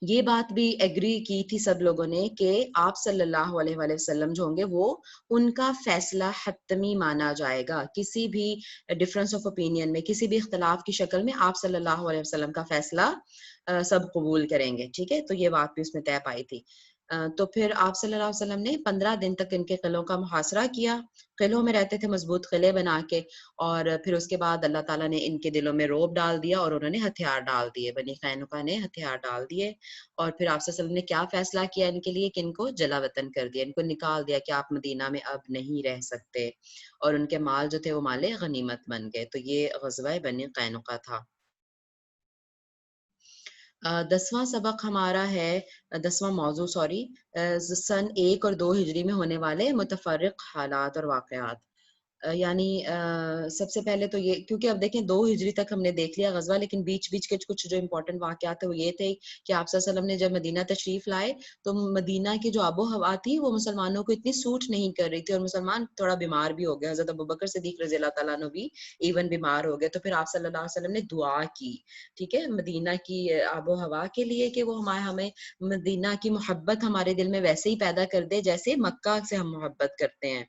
یہ بات بھی ایگری کی تھی سب لوگوں نے کہ آپ صلی اللہ علیہ وآلہ وسلم جو ہوں گے وہ ان کا فیصلہ حتمی مانا جائے گا. کسی بھی ڈفرنس آف اوپینین میں، کسی بھی اختلاف کی شکل میں آپ صلی اللہ علیہ وسلم کا فیصلہ سب قبول کریں گے. ٹھیک ہے. تو یہ بات بھی اس میں طے پائی تھی. تو پھر آپ صلی اللہ علیہ وسلم نے 15 دن تک ان کے قلعوں کا محاصرہ کیا. قلعوں میں رہتے تھے مضبوط قلعے بنا کے، اور پھر اس کے بعد اللہ تعالیٰ نے ان کے دلوں میں رعب ڈال دیا اور انہوں نے ہتھیار ڈال دیے. بنی قینقاع نے ہتھیار ڈال دیے، اور پھر آپ صلی اللہ علیہ وسلم نے کیا فیصلہ کیا ان کے لیے کہ ان کو جلا وطن کر دیا، ان کو نکال دیا کہ آپ مدینہ میں اب نہیں رہ سکتے، اور ان کے مال جو تھے وہ مال غنیمت بن گئے. تو یہ غزوہ بنی قینقاع تھا. 10واں سبق ہمارا ہے، 10واں موضوع سن 1 اور 2 ہجری میں ہونے والے متفرق حالات اور واقعات. یعنی سب سے پہلے تو یہ، کیونکہ اب دیکھیں 2 ہجری تک ہم نے دیکھ لیا غزوہ، لیکن بیچ کے کچھ جو امپورٹنٹ واقعات تھے وہ یہ تھے کہ آپ صلی اللہ علیہ وسلم نے جب مدینہ تشریف لائے تو مدینہ کی جو آب و ہوا تھی وہ مسلمانوں کو اتنی سوٹ نہیں کر رہی تھی، اور مسلمان تھوڑا بیمار بھی ہو گئے. حضرت ابوبکر صدیق رضی اللہ تعالیٰ عنہ بھی ایون بیمار ہو گئے. تو پھر آپ صلی اللہ علیہ وسلم نے دعا کی، ٹھیک ہے، مدینہ کی آب و ہوا کے لیے کہ وہ ہمیں مدینہ کی محبت ہمارے دل میں ویسے ہی پیدا کر دے جیسے مکہ سے ہم محبت کرتے ہیں،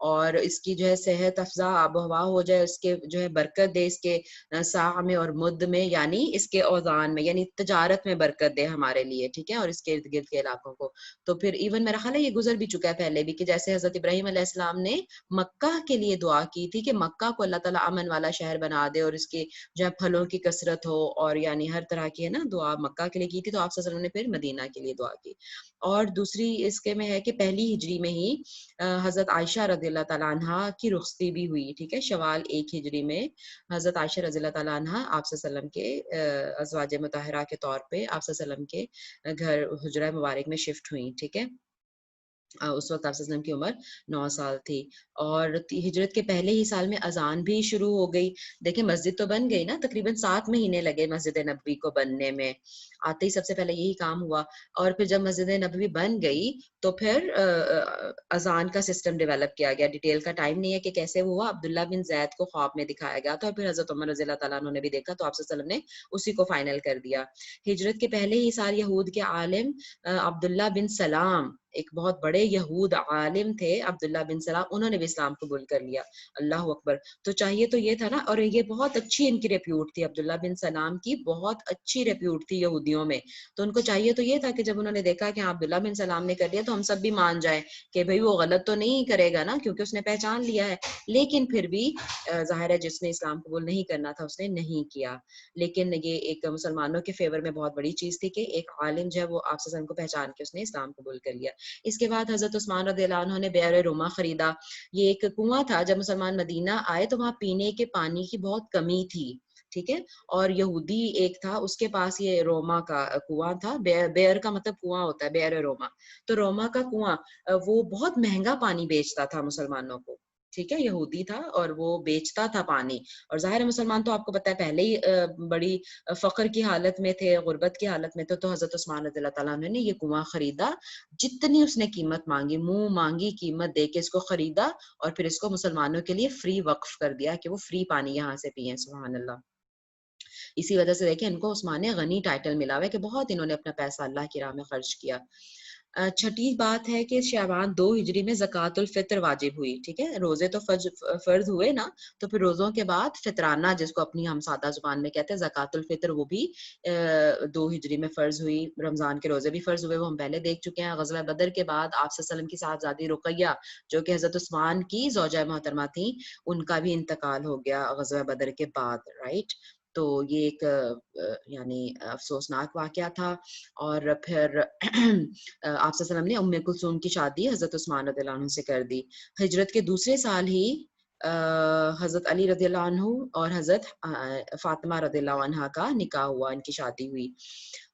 اور اس کی جو ہے صحت افزا آب و ہوا ہو جائے، اس کے جو ہے برکت دے، اس کے ساع میں اور مد میں، یعنی اس کے اوزان میں، یعنی تجارت میں برکت دے ہمارے لیے. ٹھیک ہے. اور اس کے ارد گرد کے علاقوں کو. تو پھر ایون میرا خیال ہے یہ گزر بھی چکا ہے پہلے بھی، کہ جیسے حضرت ابراہیم علیہ السلام نے مکہ کے لیے دعا کی تھی کہ مکہ کو اللہ تعالیٰ امن والا شہر بنا دے، اور اس کے جو ہے پھلوں کی کثرت ہو، اور یعنی ہر طرح کی ہے نا دعا مکہ کے لیے کی تھی. تو آپ صلی اللہ علیہ وسلم نے پھر مدینہ کے لیے دعا کی. اور دوسری اس کے میں ہے کہ پہلی ہجری میں ہی حضرت عائشہ رضی اللہ تعالیٰ عنہا کی رخصتی بھی ہوئی. ٹھیک ہے. شوال 1 ہجری میں حضرت عائشہ رضی اللہ تعالیٰ عنہا آپ صلی اللہ علیہ وسلم کے ازواج مطہرہ کے طور پہ آپ صلی اللہ علیہ وسلم کے گھر حجرہ مبارک میں شفٹ ہوئی. ٹھیک ہے. اس وقت آپ صلی اللہ علیہ وسلم کی عمر 9 سال تھی، اور ہجرت کے پہلے ہی سال میں اذان بھی شروع ہو گئی. دیکھیں مسجد تو بن گئی نا، تقریباً 7 مہینے لگے مسجد نبوی کو بننے میں، آتے ہی سب سے پہلے یہی کام ہوا. اور پھر جب مسجد نبوی بن گئی تو پھر اذان کا سسٹم ڈیولپ کیا گیا. ڈیٹیل کا ٹائم نہیں ہے کہ کیسے ہوا. عبداللہ بن زید کو خواب میں دکھایا گیا تھا، اور پھر حضرت عمر رضی اللہ تعالیٰ عنہ نے بھی دیکھا تو آپ صلی اللہ علیہ وسلم نے اسی کو فائنل کر دیا. ہجرت کے پہلے ہی سال یہود کے عالم عبداللہ بن سلام ایک بہت بڑے یہود عالم تھے عبداللہ بن سلام, انہوں نے بھی اسلام قبول کر لیا. اللہ اکبر. تو چاہیے تو یہ تھا نا, اور یہ بہت اچھی ان کی ریپیوٹ تھی, عبداللہ بن سلام کی بہت اچھی ریپیوٹ تھی یہودیوں میں. تو ان کو چاہیے تو یہ تھا کہ جب انہوں نے دیکھا کہ عبداللہ بن سلام نے کر لیا تو ہم سب بھی مان جائیں کہ بھئی وہ غلط تو نہیں کرے گا نا, کیونکہ اس نے پہچان لیا ہے. لیکن پھر بھی ظاہر ہے جس نے اسلام قبول نہیں کرنا تھا اس نے نہیں کیا. لیکن یہ ایک مسلمانوں کے فیور میں بہت بڑی چیز تھی کہ ایک عالم جو ہے وہ آپ وسلم کو پہچان کے اس نے اسلام قبول کر لیا. اس کے بعد حضرت عثمان رضی اللہ عنہ نے بئر روما خریدا. یہ ایک کنواں تھا, جب مسلمان مدینہ آئے تو وہاں پینے کے پانی کی بہت کمی تھی, ٹھیک ہے, اور یہودی ایک تھا اس کے پاس یہ روما کا کنواں تھا. بئر کا مطلب کنواں ہوتا ہے, بئر روما. تو روما کا کنواں وہ بہت مہنگا پانی بیچتا تھا مسلمانوں کو, ٹھیک ہے, یہودی تھا اور وہ بیچتا تھا پانی. اور ظاہر مسلمان تو آپ کو پتا ہے پہلے ہی بڑی فقر کی حالت میں تھے, غربت کی حالت میں تھے. تو حضرت عثمان رضی اللہ تعالیٰ عنہ نے یہ کنواں خریدا, جتنی اس نے قیمت مانگی, منہ مانگی قیمت دے کے اس کو خریدا, اور پھر اس کو مسلمانوں کے لیے فری وقف کر دیا کہ وہ فری پانی یہاں سے پیئیں. سبحان اللہ. اسی وجہ سے دیکھیں ان کو عثمان غنی ٹائٹل ملا ہوا ہے کہ بہت انہوں نے اپنا پیسہ اللہ کی راہ میں خرچ کیا. چھٹی بات ہے کہ شعبان 2 ہجری میں زکوٰۃ الفطر واجب ہوئی, ٹھیک ہے. روزے تو فرض ہوئے نا, تو پھر روزوں کے بعد فطرانہ, جس کو اپنی ہم سادہ زبان میں کہتے ہیں زکوٰۃ الفطر, وہ بھی 2 ہجری میں فرض ہوئی. رمضان کے روزے بھی فرض ہوئے, وہ ہم پہلے دیکھ چکے ہیں. غزوہ بدر کے بعد آپ صلی اللہ علیہ وسلم کی صاحبزادی رقیہ جو کہ حضرت عثمان کی زوجہ محترمہ تھیں, ان کا بھی انتقال ہو گیا غزوہ بدر کے بعد, رائٹ. تو یہ ایک یعنی افسوسناک واقعہ تھا. اور پھر آپ صلی اللہ علیہ وسلم نے ام کلثوم کی شادی حضرت عثمان رضی اللہ عنہ سے کر دی. ہجرت کے دوسرے سال ہی حضرت علی رضی اللہ عنہ اور حضرت فاطمہ رضی اللہ عنہ کا نکاح ہوا, ان کی شادی ہوئی.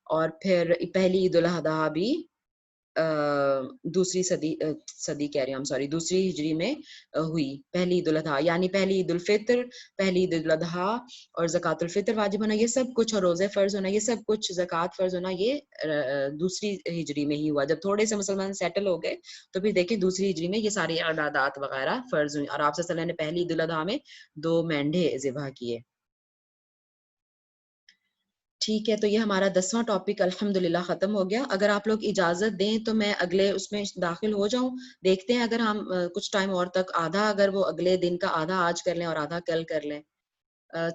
اور پھر پہلی عید الاضحیٰ بھی دوسری صدی کہہ رہی ہوں, سوری, دوسری ہجری میں ہوئی. پہلی عید الاضحیٰ یعنی پہلی عید الفطر, پہلی عید الاضحیٰ اور زکوٰۃ الفطر واجب ہونا, یہ سب کچھ, اور روزے فرض ہونا, یہ سب کچھ, زکوٰۃ فرض ہونا, یہ دوسری ہجری میں ہی ہوا. جب تھوڑے سے مسلمان سیٹل ہو گئے تو پھر دیکھیں دوسری ہجری میں یہ ساری عبادات وغیرہ فرض ہوئی. اور آپ صلی اللہ علیہ وسلم نے پہلی عید الاضحیٰ میں 2 مینڈھے ذبح کیے. ٹھیک ہے, تو یہ ہمارا 10واں ٹاپک الحمدللہ ختم ہو گیا. اگر آپ لوگ اجازت دیں تو میں اگلے اس میں داخل ہو جاؤں. دیکھتے ہیں اگر ہم کچھ ٹائم اور تک, آدھا اگر وہ اگلے دن کا آدھا آج کر لیں اور آدھا کل کر لیں.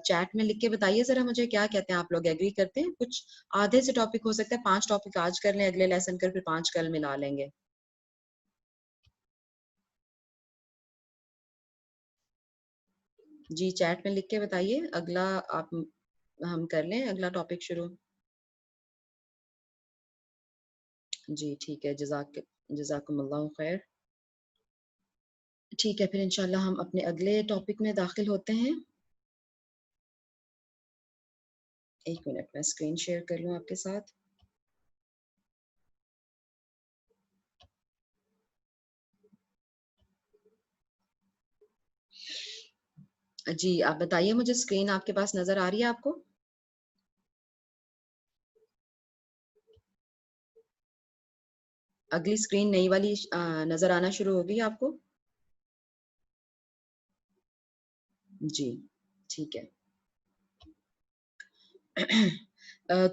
چیٹ میں لکھ کے بتائیے ذرا مجھے, کیا کہتے ہیں آپ لوگ, ایگری کرتے ہیں؟ کچھ آدھے سے ٹاپک ہو سکتا ہے 5 ٹاپک آج کر لیں اگلے لیسن کر, پھر 5 کل ملا لیں گے. جی چیٹ میں لکھ کے بتائیے, اگلا آپ ہم کر لیں اگلا ٹاپک شروع. جی ٹھیک ہے, جزاکم اللہ خیر. ٹھیک ہے, پھر انشاءاللہ ہم اپنے اگلے ٹاپک میں داخل ہوتے ہیں. ایک منٹ میں اسکرین شیئر کر لوں آپ کے ساتھ. جی آپ بتائیے مجھے, اسکرین آپ کے پاس نظر آ رہی ہے آپ کو؟ اگلی اسکرین نئی والی نظر آنا شروع ہوگی آپ کو؟ جی ٹھیک ہے.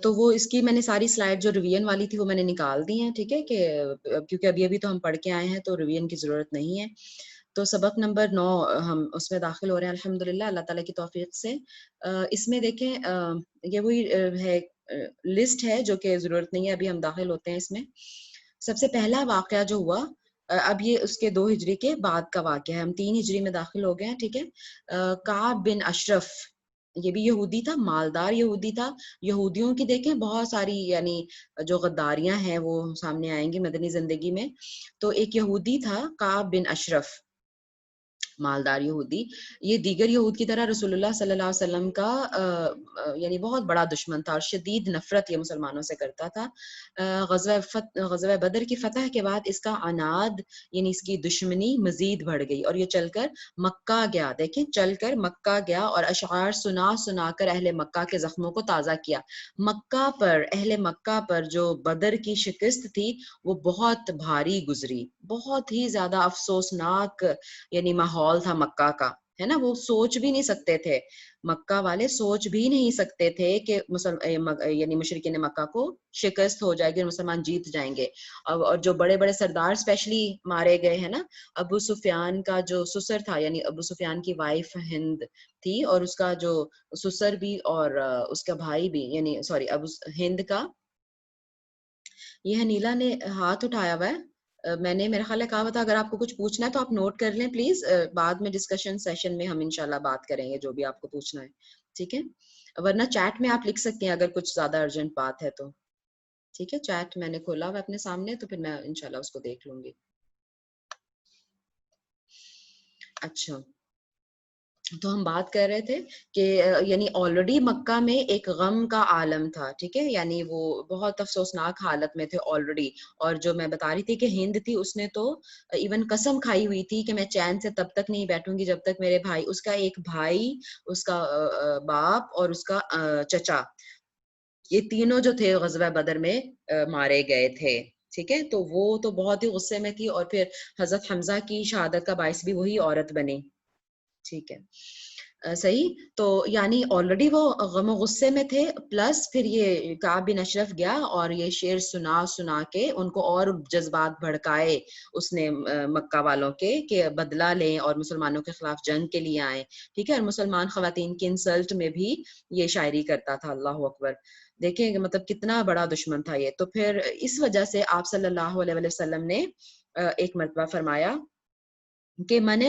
تو وہ اس کی میں نے ساری سلائڈ جو ریویژن والی تھی وہ میں نے نکال دی ہیں, ٹھیک ہے, کہ کیونکہ ابھی تو ہم پڑھ کے آئے ہیں تو ریویژن کی ضرورت نہیں ہے. تو سبق نمبر 9 ہم اس میں داخل ہو رہے ہیں الحمدللہ اللہ تعالیٰ کی توفیق سے. اس میں دیکھیں یہ وہی ہے لسٹ ہے جو کہ ضرورت نہیں ہے, ابھی ہم داخل ہوتے ہیں اس میں. سب سے پہلا واقعہ جو ہوا, اب یہ اس کے 2 ہجری کے بعد کا واقعہ ہے, ہم 3 ہجری میں داخل ہو گئے ہیں, ٹھیک ہے. کعب بن اشرف, یہ بھی یہودی تھا, مالدار یہودی تھا. یہودیوں کی دیکھیں بہت ساری یعنی جو غداریاں ہیں وہ سامنے آئیں گی مدنی زندگی میں. تو ایک یہودی تھا کعب بن اشرف, مالدار یہودی. یہ دیگر یہود کی طرح رسول اللہ صلی اللہ علیہ وسلم کا یعنی بہت بڑا دشمن تھا, اور شدید نفرت یہ مسلمانوں سے کرتا تھا. غزوہ بدر کی فتح کے بعد اس کا عناد یعنی اس کی دشمنی مزید بڑھ گئی, اور یہ چل کر مکہ گیا. دیکھیں چل کر مکہ گیا اور اشعار سنا کر اہل مکہ کے زخموں کو تازہ کیا. مکہ پر, اہل مکہ پر جو بدر کی شکست تھی وہ بہت بھاری گزری, بہت ہی زیادہ افسوسناک یعنی ماحول تھا مکہ کا, ہے نا, وہ سوچ بھی نہیں سکتے تھے, مکہ والے سوچ بھی نہیں سکتے تھے کہ یعنی مشرکین مکہ کو شکست ہو جائے گی اور مسلمان جیت جائیں گے. اور جو بڑے بڑے سردار اسپیشلی مارے گئے ہیں نا, ابو سفیان کا جو سسر تھا, یعنی ابو سفیان کی وائف ہند تھی, اور اس کا جو سسر بھی اور اس کا بھائی بھی, یعنی سوری ابو ہند کا, یہ نیلا نے ہاتھ اٹھایا ہوا ہے. میں نے میرا خیال ہے کہا تھا اگر آپ کو کچھ پوچھنا ہے تو آپ نوٹ کر لیں پلیز, بعد میں ڈسکشن سیشن میں ہم انشاءاللہ بات کریں گے جو بھی آپ کو پوچھنا ہے, ٹھیک ہے, ورنہ چیٹ میں آپ لکھ سکتے ہیں اگر کچھ زیادہ ارجنٹ بات ہے تو, ٹھیک ہے. چیٹ میں نے کھولا ہوا اپنے سامنے, تو پھر میں انشاءاللہ اس کو دیکھ لوں گی. اچھا, تو ہم بات کر رہے تھے کہ یعنی آلریڈی مکہ میں ایک غم کا عالم تھا, ٹھیک ہے, یعنی وہ بہت افسوسناک حالت میں تھے آلریڈی. اور جو میں بتا رہی تھی کہ ہند تھی, اس نے تو ایون قسم کھائی ہوئی تھی کہ میں چین سے تب تک نہیں بیٹھوں گی جب تک میرے بھائی, اس کا ایک بھائی, اس کا باپ اور اس کا چچا, یہ تینوں جو تھے غزوہ بدر میں مارے گئے تھے, ٹھیک ہے. تو وہ تو بہت ہی غصے میں تھی, اور پھر حضرت حمزہ کی شہادت کا باعث بھی وہی عورت بنی, ٹھیک ہے. صحیح, تو یعنی آلریڈی وہ غم و غصے میں تھے, پلس پھر یہ کعب بن اشرف گیا اور یہ شعر سنا کے ان کو اور جذبات بھڑکائے اس نے مکہ والوں کے, کہ بدلہ لیں اور مسلمانوں کے خلاف جنگ کے لیے آئیں, ٹھیک ہے. اور مسلمان خواتین کی انسلٹ میں بھی یہ شاعری کرتا تھا, اللہ اکبر. دیکھیں مطلب کتنا بڑا دشمن تھا یہ. تو پھر اس وجہ سے آپ صلی اللہ علیہ وسلم نے ایک مرتبہ فرمایا کہ من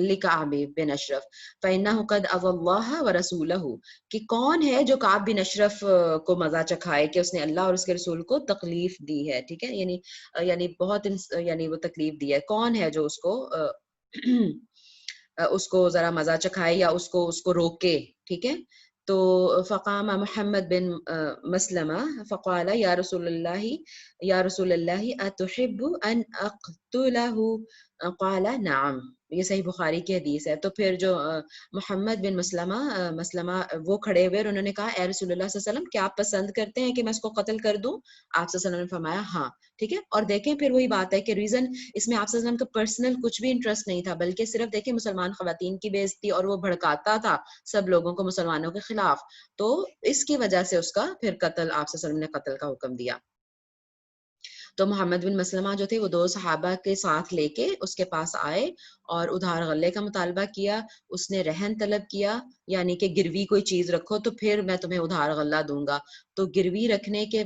لکعب بن اشرف فإنه قد أوى الله ورسوله, کہ کون ہے جو کعب بن اشرف کو مزہ چکھائے کہ اس نے اللہ اور اس کے رسول کو تکلیف دی ہے, ٹھیک ہے, یعنی بہت یعنی وہ تکلیف دی ہے, کون ہے جو اس کو ذرا مزہ چکھائے یا اس کو روکے, ٹھیک ہے. تو فقام محمد بن مسلمہ فقال یا رسول اللہ اتحب ان اقتلہ قال نعم, یہ صحیح بخاری کی حدیث ہے. تو پھر جو محمد بن مسلمہ وہ کھڑے ہوئے اور انہوں نے کہا اے رسول اللہ صلی اللہ علیہ وسلم کیا آپ پسند کرتے ہیں کہ میں اس کو قتل کر دوں؟ آپ صلی اللہ علیہ وسلم نے فرمایا ہاں, ٹھیک ہے. اور دیکھیں پھر وہی بات ہے کہ ریزن اس میں آپ صلی اللہ علیہ وسلم کا پرسنل کچھ بھی انٹرسٹ نہیں تھا, بلکہ صرف دیکھیں مسلمان خواتین کی بے عزتی, اور وہ بھڑکاتا تھا سب لوگوں کو مسلمانوں کے خلاف, تو اس کی وجہ سے اس کا پھر قتل, آپ صلی اللہ علیہ وسلم نے قتل کا حکم دیا. تو محمد بن مسلمہ جو تھے وہ 2 صحابہ کے ساتھ لے کے اس کے پاس آئے اور ادھار غلے کا مطالبہ کیا. اس نے رہن طلب کیا, یعنی کہ گروی کوئی چیز رکھو تو پھر میں تمہیں ادھار غلہ دوں گا. تو گروی رکھنے کے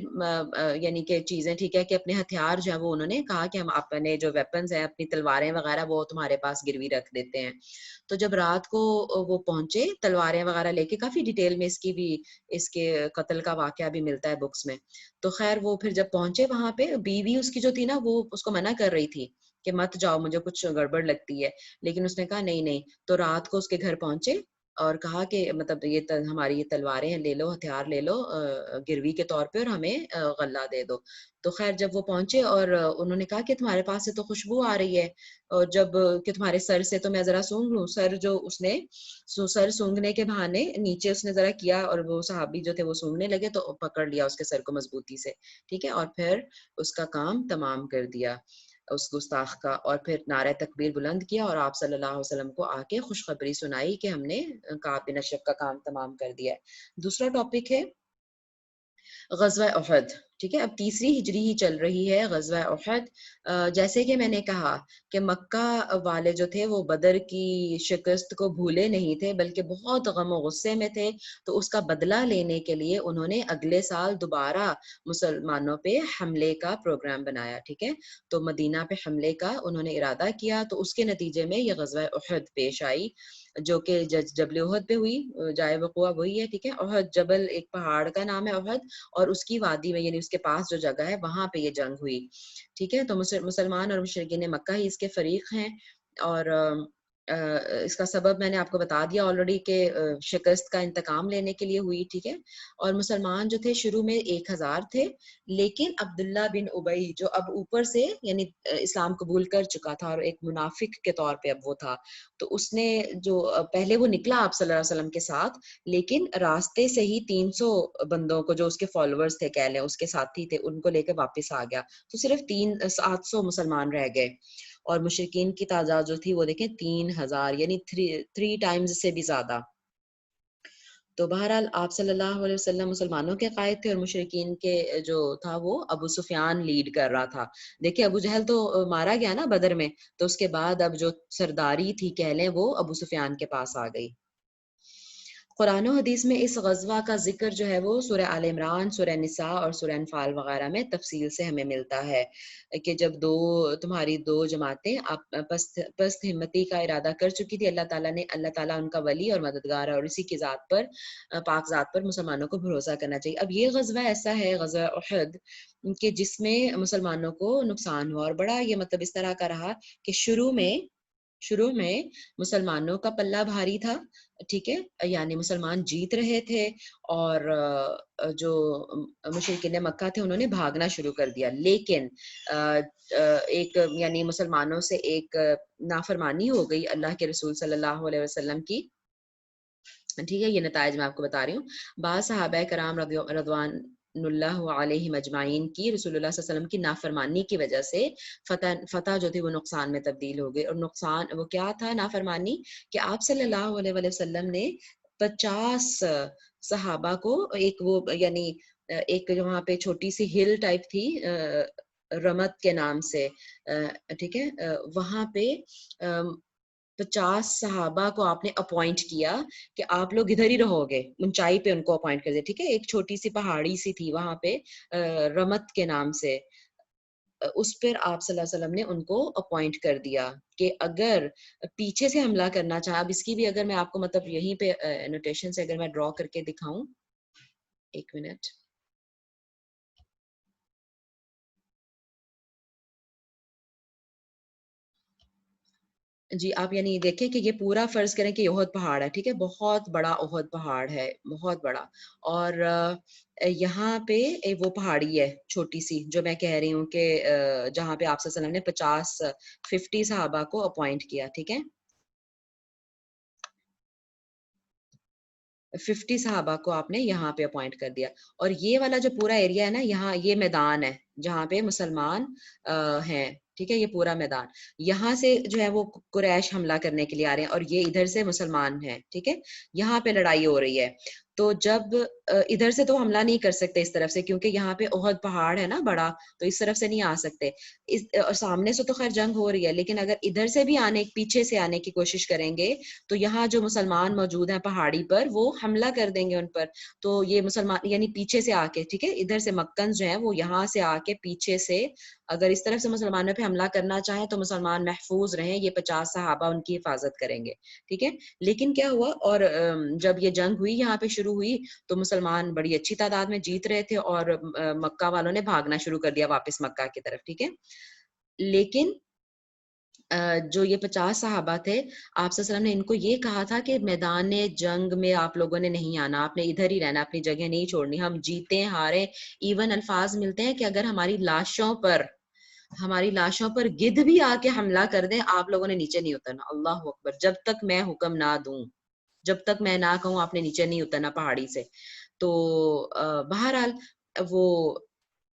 یعنی کہ چیزیں, ٹھیک ہے, کہ اپنے ہتھیار جو ہے وہ انہوں نے کہا کہ ہم اپنے جو ویپنز ہیں, اپنی تلواریں وغیرہ, وہ تمہارے پاس گروی رکھ دیتے ہیں. تو جب رات کو وہ پہنچے تلواریں وغیرہ لے کے, کافی ڈیٹیل میں اس کے قتل کا واقعہ بھی ملتا ہے بکس میں. تو خیر وہ پھر جب پہنچے وہاں پہ, بیوی اس کی جو تھی نا وہ اس کو منع کر رہی تھی کہ مت جاؤ, مجھے کچھ گڑبڑ لگتی ہے, لیکن اس نے کہا نہیں. تو رات کو اس کے گھر پہنچے اور کہا کہ مطلب یہ ہماری یہ تلواریں ہیں, لے لو, ہتھیار لے لو گروی کے طور پہ, اور ہمیں غلہ دے دو. تو خیر جب وہ پہنچے اور انہوں نے کہا کہ تمہارے پاس سے تو خوشبو آ رہی ہے, اور جب کہ تمہارے سر سے تو میں ذرا سونگھ لوں. سر جو اس نے سر سونگنے کے بہانے نیچے اس نے ذرا کیا, اور وہ صحابی جو تھے وہ سونگنے لگے تو پکڑ لیا اس کے سر کو مضبوطی سے, ٹھیک ہے, اور پھر اس کا کام تمام کر دیا اس گستاخ کا. اور پھر نعرہ تکبیر بلند کیا اور آپ صلی اللہ علیہ وسلم کو آ کے خوشخبری سنائی کہ ہم نے کعب بن اشرف کا کام تمام کر دیا ہے. دوسرا ٹاپک ہے غزوہ احد, ٹھیک ہے. اب تیسری ہجری ہی چل رہی ہے. غزوہ احد, جیسے کہ میں نے کہا کہ مکہ والے جو تھے وہ بدر کی شکست کو بھولے نہیں تھے, بلکہ بہت غم و غصے میں تھے. تو اس کا بدلہ لینے کے لیے انہوں نے اگلے سال دوبارہ مسلمانوں پہ حملے کا پروگرام بنایا, ٹھیک ہے. تو مدینہ پہ حملے کا انہوں نے ارادہ کیا, تو اس کے نتیجے میں یہ غزوہ احد پیش آئی, جو کہ جبل احد پہ ہوئی, جائے وقوع وہی ہے, ٹھیک ہے. احد جبل ایک پہاڑ کا نام ہے احد, اور اس کی وادی میں یعنی اس کے پاس جو جگہ ہے وہاں پہ یہ جنگ ہوئی, ٹھیک ہے. تو مسلمان اور مشرکین مکہ ہی اس کے فریق ہیں, اور اس کا سبب میں نے آپ کو بتا دیا آلریڈی کہ شکست کا انتقام لینے کے لیے ہوئی, ٹھیک ہے. اور مسلمان جو تھے شروع میں 1000 تھے, لیکن عبداللہ بن ابی جو اب اوپر سے یعنی اسلام قبول کر چکا تھا اور ایک منافق کے طور پہ اب وہ تھا, تو اس نے جو پہلے وہ نکلا آپ صلی اللہ علیہ وسلم کے ساتھ, لیکن راستے سے ہی 300 بندوں کو جو اس کے فالوورز تھے کہہ لیں, اس کے ساتھی تھے, ان کو لے کے واپس آ گیا. تو صرف 700 مسلمان رہ گئے. اور مشرکین کی تعداد جو تھی وہ دیکھیں 3000، یعنی 3 ٹائمز سے بھی زیادہ. تو بہرحال آپ صلی اللہ علیہ وسلم مسلمانوں کے قائد تھے اور مشرکین کے جو تھا وہ ابو سفیان لیڈ کر رہا تھا. دیکھیں ابو جہل تو مارا گیا نا بدر میں، تو اس کے بعد اب جو سرداری تھی کہہ لیں وہ ابو سفیان کے پاس آ گئی. قرآن و حدیث میں اس غزوہ کا ذکر جو ہے وہ سورہ آل عمران، سورہ نساء اور سورہ انفال وغیرہ میں تفصیل سے ہمیں ملتا ہے کہ جب تمہاری دو جماعتیں پست ہمتی کا ارادہ کر چکی تھی، اللہ تعالیٰ ان کا ولی اور مددگار ہے، اور اسی کی ذات پر، پاک ذات پر مسلمانوں کو بھروسہ کرنا چاہیے. اب یہ غزوہ ایسا ہے، غزوہ احد، کہ جس میں مسلمانوں کو نقصان ہوا، اور بڑا یہ مطلب اس طرح کا رہا کہ شروع میں مسلمانوں کا پلہ بھاری تھا، ٹھیک ہے، یعنی مسلمان جیت رہے تھے، اور جو مشرکین مکہ تھے انہوں نے بھاگنا شروع کر دیا. لیکن ایک یعنی مسلمانوں سے ایک نافرمانی ہو گئی اللہ کے رسول صلی اللہ علیہ وسلم کی، ٹھیک ہے. یہ نتائج میں آپ کو بتا رہی ہوں. بعض صحابہ کرام رضوان اللہ علیہ مجمعین کی رسول اللہ صلی اللہ علیہ وسلم کی نافرمانی کی وجہ سے فتح جو تھی وہ نقصان میں تبدیل ہو گئی. اور نقصان وہ کیا تھا؟ نافرمانی کہ آپ صلی اللہ علیہ وسلم نے 50 صحابہ کو ایک وہ یعنی ایک وہاں پہ چھوٹی سی ہل ٹائپ تھی رمت کے نام سے، ٹھیک ہے، وہاں پہ 50 صحابہ کو آپ نے اپوائنٹ کیا کہ آپ لوگ ادھر ہی رہو گے، اونچائی پہ ان کو اپوائنٹ کر دیا، ٹھیک ہے. ایک چھوٹی سی پہاڑی سی تھی وہاں پہ رمت کے نام سے، اس پر آپ صلی اللہ علیہ وسلم نے ان کو اپوائنٹ کر دیا کہ اگر پیچھے سے حملہ کرنا چاہا. اب اس کی بھی اگر میں آپ کو مطلب یہیں پہ نوٹیشن سے اگر میں ڈرا کر کے دکھاؤں، ایک منٹ. جی آپ یعنی دیکھیں کہ یہ پورا فرض کریں کہ احد پہاڑ ہے، ٹھیک ہے، بہت بڑا احد پہاڑ ہے، بہت بڑا. اور یہاں پہ وہ پہاڑی ہے چھوٹی سی جو میں کہہ رہی ہوں کہ جہاں پہ آپ صلی اللہ علیہ وسلم نے 50 صحابہ کو اپوائنٹ کیا، ٹھیک ہے، 50 صحابہ کو آپ نے یہاں پہ اپوائنٹ کر دیا. اور یہ والا جو پورا ایریا ہے نا، یہاں یہ میدان ہے جہاں پہ مسلمان ہیں، ٹھیک ہے، یہ پورا میدان. یہاں سے جو ہے وہ قریش حملہ کرنے کے لیے آ رہے ہیں، اور یہ ادھر سے مسلمان ہیں، ٹھیک ہے. یہاں پہ لڑائی ہو رہی ہے. تو جب ادھر سے تو حملہ نہیں کر سکتے اس طرف سے، کیونکہ یہاں پہ احد پہاڑ ہے نا بڑا، تو اس طرف سے نہیں آ سکتے. اور سامنے سے تو خیر جنگ ہو رہی ہے، لیکن اگر ادھر سے بھی پیچھے سے آنے کی کوشش کریں گے تو یہاں جو مسلمان موجود ہیں پہاڑی پر وہ حملہ کر دیں گے ان پر. تو یہ مسلمان یعنی پیچھے سے آ کے، ٹھیک ہے، ادھر سے مکنز جو ہیں وہ یہاں سے آ کے پیچھے سے اگر اس طرف سے مسلمانوں پہ حملہ کرنا چاہیں تو مسلمان محفوظ رہیں، یہ 50 صحابہ ان کی حفاظت کریں گے، ٹھیک ہے. لیکن کیا ہوا، اور جب یہ جنگ ہوئی یہاں پہ شروع ہوئی تو مسلمان بڑی اچھی تعداد میں جیت رہے تھے، اور مکہ والوں نے بھاگنا شروع کر دیا واپس مکہ کی طرف، ٹھیک ہے. لیکن جو یہ 50 صحابہ تھے، آپ صلی اللہ علیہ وسلم نے ان کو یہ کہا تھا کہ میدان جنگ میں آپ لوگوں نے نہیں آنا، آپ نے ادھر ہی رہنا، اپنی جگہ نہیں چھوڑنی. ہم جیتے ہارے، ایون الفاظ ملتے ہیں کہ اگر ہماری لاشوں پر گدھ بھی آ کے حملہ کر دیں آپ لوگوں نے نیچے نہیں اترنا. اللہ اکبر. جب تک میں حکم نہ دوں، جب تک میں نہ کہوں آپ نے نیچے نہیں اترنا پہاڑی سے. تو بہرحال وہ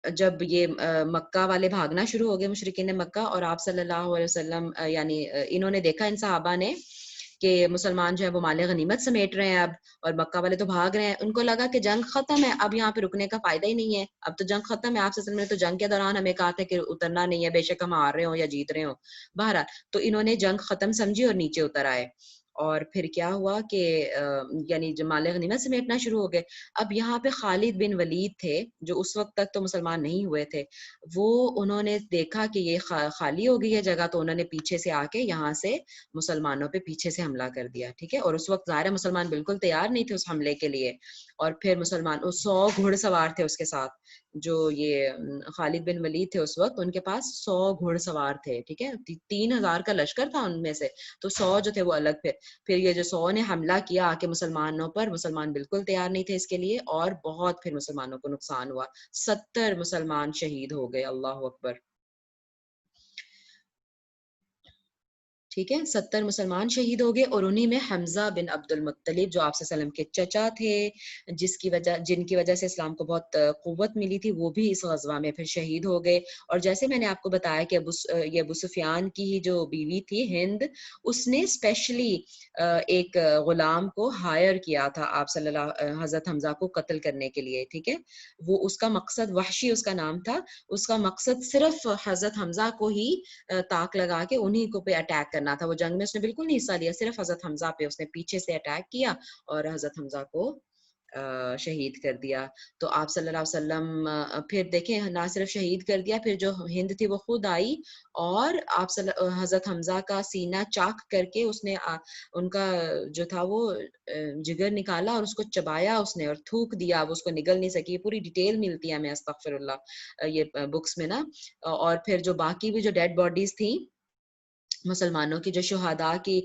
جب یہ مکہ والے بھاگنا شروع ہو گئے مشرکین مکہ، اور آپ صلی اللہ علیہ وسلم یعنی انہوں نے دیکھا ان صحابہ نے کہ مسلمان جو ہے وہ مال غنیمت سمیٹ رہے ہیں اب، اور مکہ والے تو بھاگ رہے ہیں. ان کو لگا کہ جنگ ختم ہے، اب یہاں پہ رکنے کا فائدہ ہی نہیں ہے، اب تو جنگ ختم ہے. آپ صلی اللہ علیہ وسلم نے تو جنگ کے دوران ہمیں کہا تھا کہ اترنا نہیں ہے، بے شک ہم ہار رہے ہوں یا جیت رہے ہوں. بہرحال تو انہوں نے جنگ ختم سمجھی اور نیچے اتر آئے. اور پھر کیا ہوا کہ یعنی مال غنیمت سمیٹنا شروع ہو گئے. اب یہاں پہ خالد بن ولید تھے جو اس وقت تک تو مسلمان نہیں ہوئے تھے. وہ انہوں نے دیکھا کہ یہ خالی ہو گئی ہے جگہ، تو انہوں نے پیچھے سے آ کے یہاں سے مسلمانوں پہ پیچھے سے حملہ کر دیا، ٹھیک ہے. اور اس وقت ظاہر مسلمان بالکل تیار نہیں تھے اس حملے کے لیے. اور پھر مسلمان 100 گھڑ سوار تھے اس کے ساتھ، جو یہ خالد بن ولید تھے اس وقت ان کے پاس 100 گھڑ سوار تھے، ٹھیک ہے. 3000 کا لشکر تھا ان میں سے، تو 100 جو تھے وہ الگ. پھر یہ جو 100 نے حملہ کیا آ کے مسلمانوں پر، مسلمان بالکل تیار نہیں تھے اس کے لیے، اور بہت پھر مسلمانوں کو نقصان ہوا. 70 مسلمان شہید ہو گئے. اللہ اکبر. ٹھیک ہے، 70 مسلمان شہید ہو گئے، اور انہی میں حمزہ بن عبد المطلب جو آپ صلی اللہ علیہ وسلم کے چچا تھے، جن کی وجہ سے اسلام کو بہت قوت ملی تھی، وہ بھی اس غزوہ میں پھر شہید ہو گئے۔ اور جیسے میں نے آپ کو بتایا کہ یہ ابو سفیان کی ہی جو بیوی تھی ہند، اس نے اسپیشلی ایک غلام کو ہائر کیا تھا آپ صلی اللہ حضرت حمزہ کو قتل کرنے کے لیے، ٹھیک ہے۔ وہ اس کا مقصد، وحشی اس کا نام تھا، اس کا مقصد صرف حضرت حمزہ کو ہی تاک لگا کے انہی کو پہ اٹیک کرنا تھا۔ وہ جنگ میں اس نے بالکل نہیں حصہ لیا، صرف حضرت حمزہ پہ اس نے پیچھے سے اٹیک کیا اور حضرت حمزہ کو شہید کر دیا۔ تو آپ صلی اللہ علیہ وسلم پھر دیکھیں نہ صرف شہید کر دیا، پھر جو ہند تھی وہ خود آئی اور حضرت حمزہ کا سینہ چاک کر کے اس نے ان کا جو تھا وہ جگر نکالا اور اس کو چبایا اس نے اور تھوک دیا، وہ اس کو نگل نہیں سکی۔ پوری ڈیٹیل ملتی ہے ہمیں استغفر اللہ یہ بکس میں نا۔ اور پھر جو باقی بھی جو ڈیڈ باڈیز تھیں مسلمانوں کی، جو شہداء کی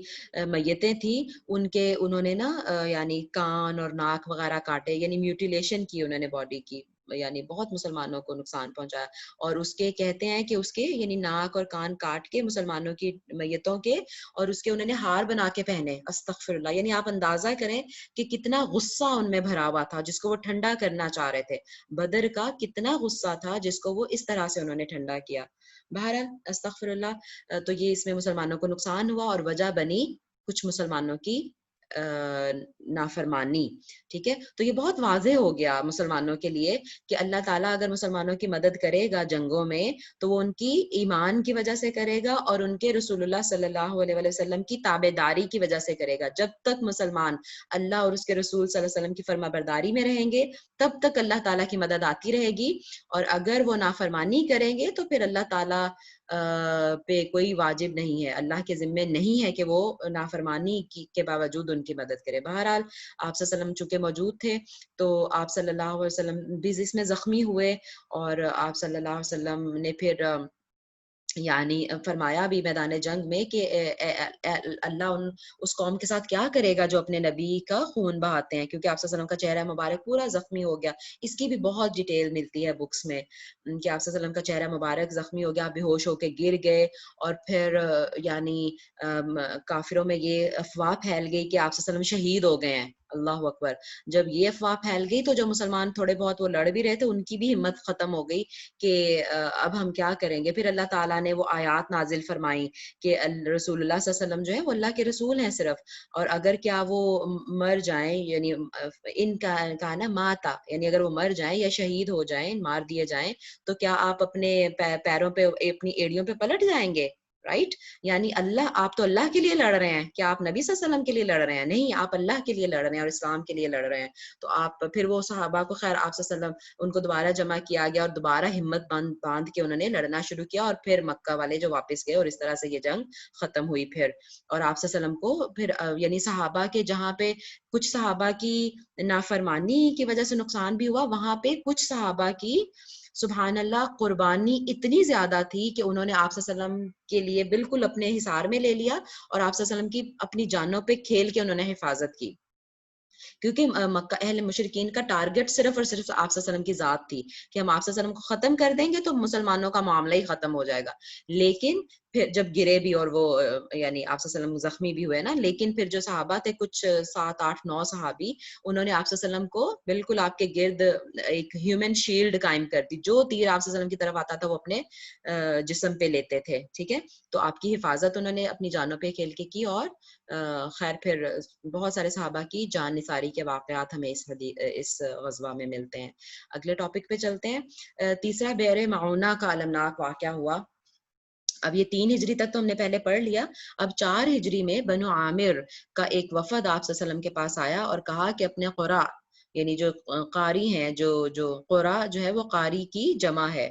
میتیں تھیں، انہوں نے نا یعنی کان اور ناک وغیرہ کاٹے، یعنی میوٹیلیشن کی انہوں نے باڈی کی، یعنی بہت مسلمانوں کو نقصان پہنچایا۔ اور اس کے کہتے ہیں کہ اس کے یعنی ناک اور کان کاٹ کے مسلمانوں کی میتوں کے، اور اس کے انہوں نے ہار بنا کے پہنے، استغفر اللہ۔ یعنی آپ اندازہ کریں کہ کتنا غصہ ان میں بھرا ہوا تھا جس کو وہ ٹھنڈا کرنا چاہ رہے تھے۔ بدر کا کتنا غصہ تھا جس کو وہ اس طرح سے انہوں نے ٹھنڈا کیا۔ بہرحال استغفر اللہ، تو یہ اس میں مسلمانوں کو نقصان ہوا اور وجہ بنی کچھ مسلمانوں کی نافرمانی، ٹھیک ہے۔ تو یہ بہت واضح ہو گیا مسلمانوں کے لیے کہ اللہ تعالیٰ اگر مسلمانوں کی مدد کرے گا جنگوں میں تو وہ ان کی ایمان کی وجہ سے کرے گا اور ان کے رسول اللہ صلی اللہ علیہ وسلم کی تابع داری کی وجہ سے کرے گا۔ جب تک مسلمان اللہ اور اس کے رسول صلی اللہ علیہ وسلم کی فرما برداری میں رہیں گے تب تک اللہ تعالیٰ کی مدد آتی رہے گی، اور اگر وہ نافرمانی کریں گے تو پھر اللہ تعالیٰ پہ کوئی واجب نہیں ہے، اللہ کے ذمے نہیں ہے کہ وہ نافرمانی کے باوجود ان کی مدد کرے۔ بہرحال آپ صلی اللہ علیہ وسلم چونکہ موجود تھے تو آپ صلی اللہ علیہ وسلم بھی اس میں زخمی ہوئے، اور آپ صلی اللہ علیہ وسلم نے پھر یعنی فرمایا بھی میدان جنگ میں کہ اللہ اس قوم کے ساتھ کیا کرے گا جو اپنے نبی کا خون بہاتے ہیں، کیونکہ آپ صلی اللہ علیہ وسلم کا چہرہ مبارک پورا زخمی ہو گیا۔ اس کی بھی بہت ڈیٹیل ملتی ہے بکس میں کہ آپ صلی اللہ علیہ وسلم کا چہرہ مبارک زخمی ہو گیا، بے ہوش ہو کے گر گئے، اور پھر یعنی کافروں میں یہ افواہ پھیل گئی کہ آپ صلی اللہ علیہ وسلم شہید ہو گئے ہیں۔ اللہ اکبر۔ جب یہ افواہ پھیل گئی تو جو مسلمان تھوڑے بہت وہ لڑ بھی رہے تھے ان کی بھی ہمت ختم ہو گئی کہ اب ہم کیا کریں گے۔ پھر اللہ تعالیٰ نے وہ آیات نازل فرمائی کہ رسول اللہ صلی اللہ علیہ وسلم جو ہے وہ اللہ کے رسول ہیں صرف، اور اگر کیا وہ مر جائیں، یعنی ان کا نا ماتا، یعنی اگر وہ مر جائیں یا شہید ہو جائیں، مار دیے جائیں، تو کیا آپ اپنے پیروں پہ، اپنی ایڑیوں پہ پلٹ جائیں گے؟ رائٹ؟ یعنی اللہ، آپ تو اللہ کے لیے لڑ رہے ہیں، کیا آپ نبی صلی اللہ علیہ وسلم کے لیے لڑ رہے ہیں؟ نہیں، آپ اللہ کے لیے لڑ رہے ہیں اور اسلام کے لیے لڑ رہے ہیں۔ تو آپ پھر وہ صحابہ کو، خیر آپ صلی اللہ علیہ وسلم ان کو دوبارہ جمع کیا گیا اور دوبارہ ہمت باندھ کے انہوں نے لڑنا شروع کیا، اور پھر مکہ والے جو واپس گئے اور اس طرح سے یہ جنگ ختم ہوئی پھر۔ اور آپ صلی اللہ علیہ وسلم کو پھر یعنی صحابہ کے جہاں پہ کچھ صحابہ کی نافرمانی کی وجہ سے نقصان بھی ہوا، وہاں پہ کچھ صحابہ کی سبحان اللہ قربانی اتنی زیادہ تھی کہ انہوں نے آپ صلی اللہ علیہ وسلم کے لیے بالکل اپنے حصار میں لے لیا، اور آپ صلی اللہ علیہ وسلم کی اپنی جانوں پہ کھیل کے انہوں نے حفاظت کی، کیونکہ مکہ اہل مشرکین کا ٹارگٹ صرف اور صرف آپ صلی اللہ علیہ وسلم کی ذات تھی کہ ہم آپ صلی اللہ علیہ وسلم کو ختم کر دیں گے تو مسلمانوں کا معاملہ ہی ختم ہو جائے گا۔ لیکن پھر جب گرے بھی اور وہ یعنی آپ صلی اللہ علیہ وسلم زخمی بھی ہوئے نا، لیکن پھر جو صحابہ تھے کچھ 7 8 9 صحابی، انہوں نے آپ صلی اللہ علیہ وسلم کو بالکل آپ کے گرد ایک ہیومن شیلڈ قائم کر دی، جو تیر آپ صلی اللہ علیہ وسلم کی طرف آتا تھا وہ اپنے جسم پہ لیتے تھے، ٹھیک ہے۔ تو آپ کی حفاظت انہوں نے اپنی جانوں پہ کھیل کے کی، اور خیر پھر بہت سارے صحابہ کی جان نثاری کے واقعات ہمیں اس غزوہ میں ملتے ہیں۔ اگلے ٹاپک پہ چلتے ہیں۔ تیسرا بئر معونہ کا المناک واقعہ ہوا۔ اب یہ 3 ہجری تک تو ہم نے پہلے پڑھ لیا، اب 4 ہجری میں بنو عامر کا ایک وفد آپ صلی اللہ علیہ وسلم کے پاس آیا اور کہا کہ اپنے قرا، یعنی جو قاری ہیں، جو قرا جو ہے وہ قاری کی جمع ہے،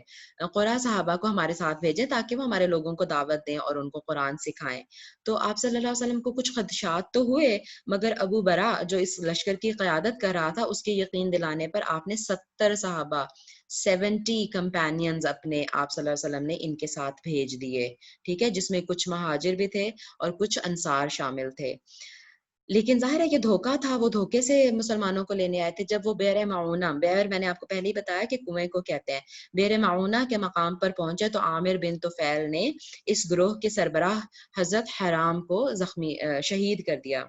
قرا صحابہ کو ہمارے ساتھ بھیجیں تاکہ وہ ہمارے لوگوں کو دعوت دیں اور ان کو قرآن سکھائیں۔ تو آپ صلی اللہ علیہ وسلم کو کچھ خدشات تو ہوئے، مگر ابو برا جو اس لشکر کی قیادت کر رہا تھا اس کے یقین دلانے پر آپ نے 70 صحابہ، 70 کمپینینز اپنے آپ صلی اللہ علیہ وسلم نے ان کے ساتھ بھیج دیے، ٹھیک ہے، جس میں کچھ مہاجر بھی تھے اور کچھ انصار شامل تھے۔ لیکن ظاہر ہے یہ دھوکا تھا، وہ دھوکے سے مسلمانوں کو لینے آئے تھے. جب وہ بئر معونہ، بئر میں نے آپ کو پہلے ہی بتایا کہ کنویں کو کہتے ہیں، بئر معونہ کے مقام پر پہنچے تو عامر بن طفیل نے اس گروہ کے سربراہ حضرت حرام کو شہید کر دیا،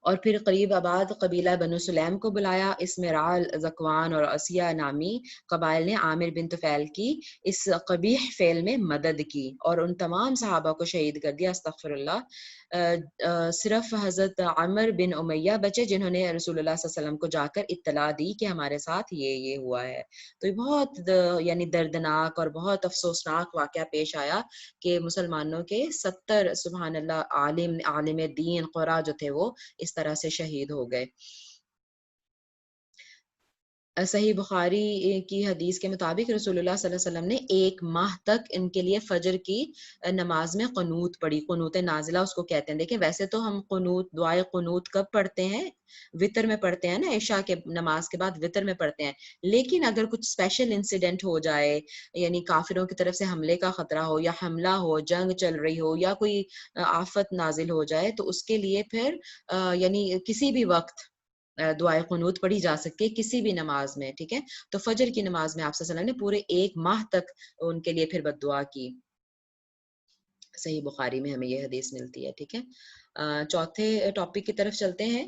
اور پھر قریب آباد قبیلہ بنو سلیم کو بلایا. اس میں رعل، ذکوان اور اسیہ نامی قبائل نے عامر بن طفیل کی اس قبیح فعل میں مدد کی اور ان تمام صحابہ کو شہید کر دیا. استغفر اللہ. صرف حضرت عمر بن امیہ بچے جنہوں نے رسول اللہ صلی اللہ علیہ وسلم کو جا کر اطلاع دی کہ ہمارے ساتھ یہ ہوا ہے. تو یہ بہت یعنی دردناک اور بہت افسوسناک واقعہ پیش آیا کہ مسلمانوں کے 70 سبحان اللہ عالم دین قرا جو تھے وہ اس طرح سے شہید ہو گئے. صحیح بخاری کی حدیث کے مطابق رسول اللہ صلی اللہ علیہ وسلم نے 1 ماہ تک ان کے لیے فجر کی نماز میں قنوت پڑھی. قنوت نازلہ اس کو کہتے ہیں. دیکھیں ویسے تو ہم قنوت، دعائے قنوت کب پڑھتے ہیں؟ وطر میں پڑھتے ہیں نا، عشاء کے نماز کے بعد وطر میں پڑھتے ہیں. لیکن اگر کچھ اسپیشل انسیڈنٹ ہو جائے، یعنی کافروں کی طرف سے حملے کا خطرہ ہو یا حملہ ہو، جنگ چل رہی ہو یا کوئی آفت نازل ہو جائے، تو اس کے لیے پھر یعنی کسی بھی وقت دعائے قنوت پڑھی جا سکتی ہے کسی بھی نماز میں. ٹھیک ہے، تو فجر کی نماز میں آپ صلی اللہ علیہ وسلم نے پورے 1 ماہ تک ان کے لیے پھر بد دعا کی. صحیح بخاری میں ہمیں یہ حدیث ملتی ہے. ٹھیک ہے، چوتھے ٹاپک کی طرف چلتے ہیں.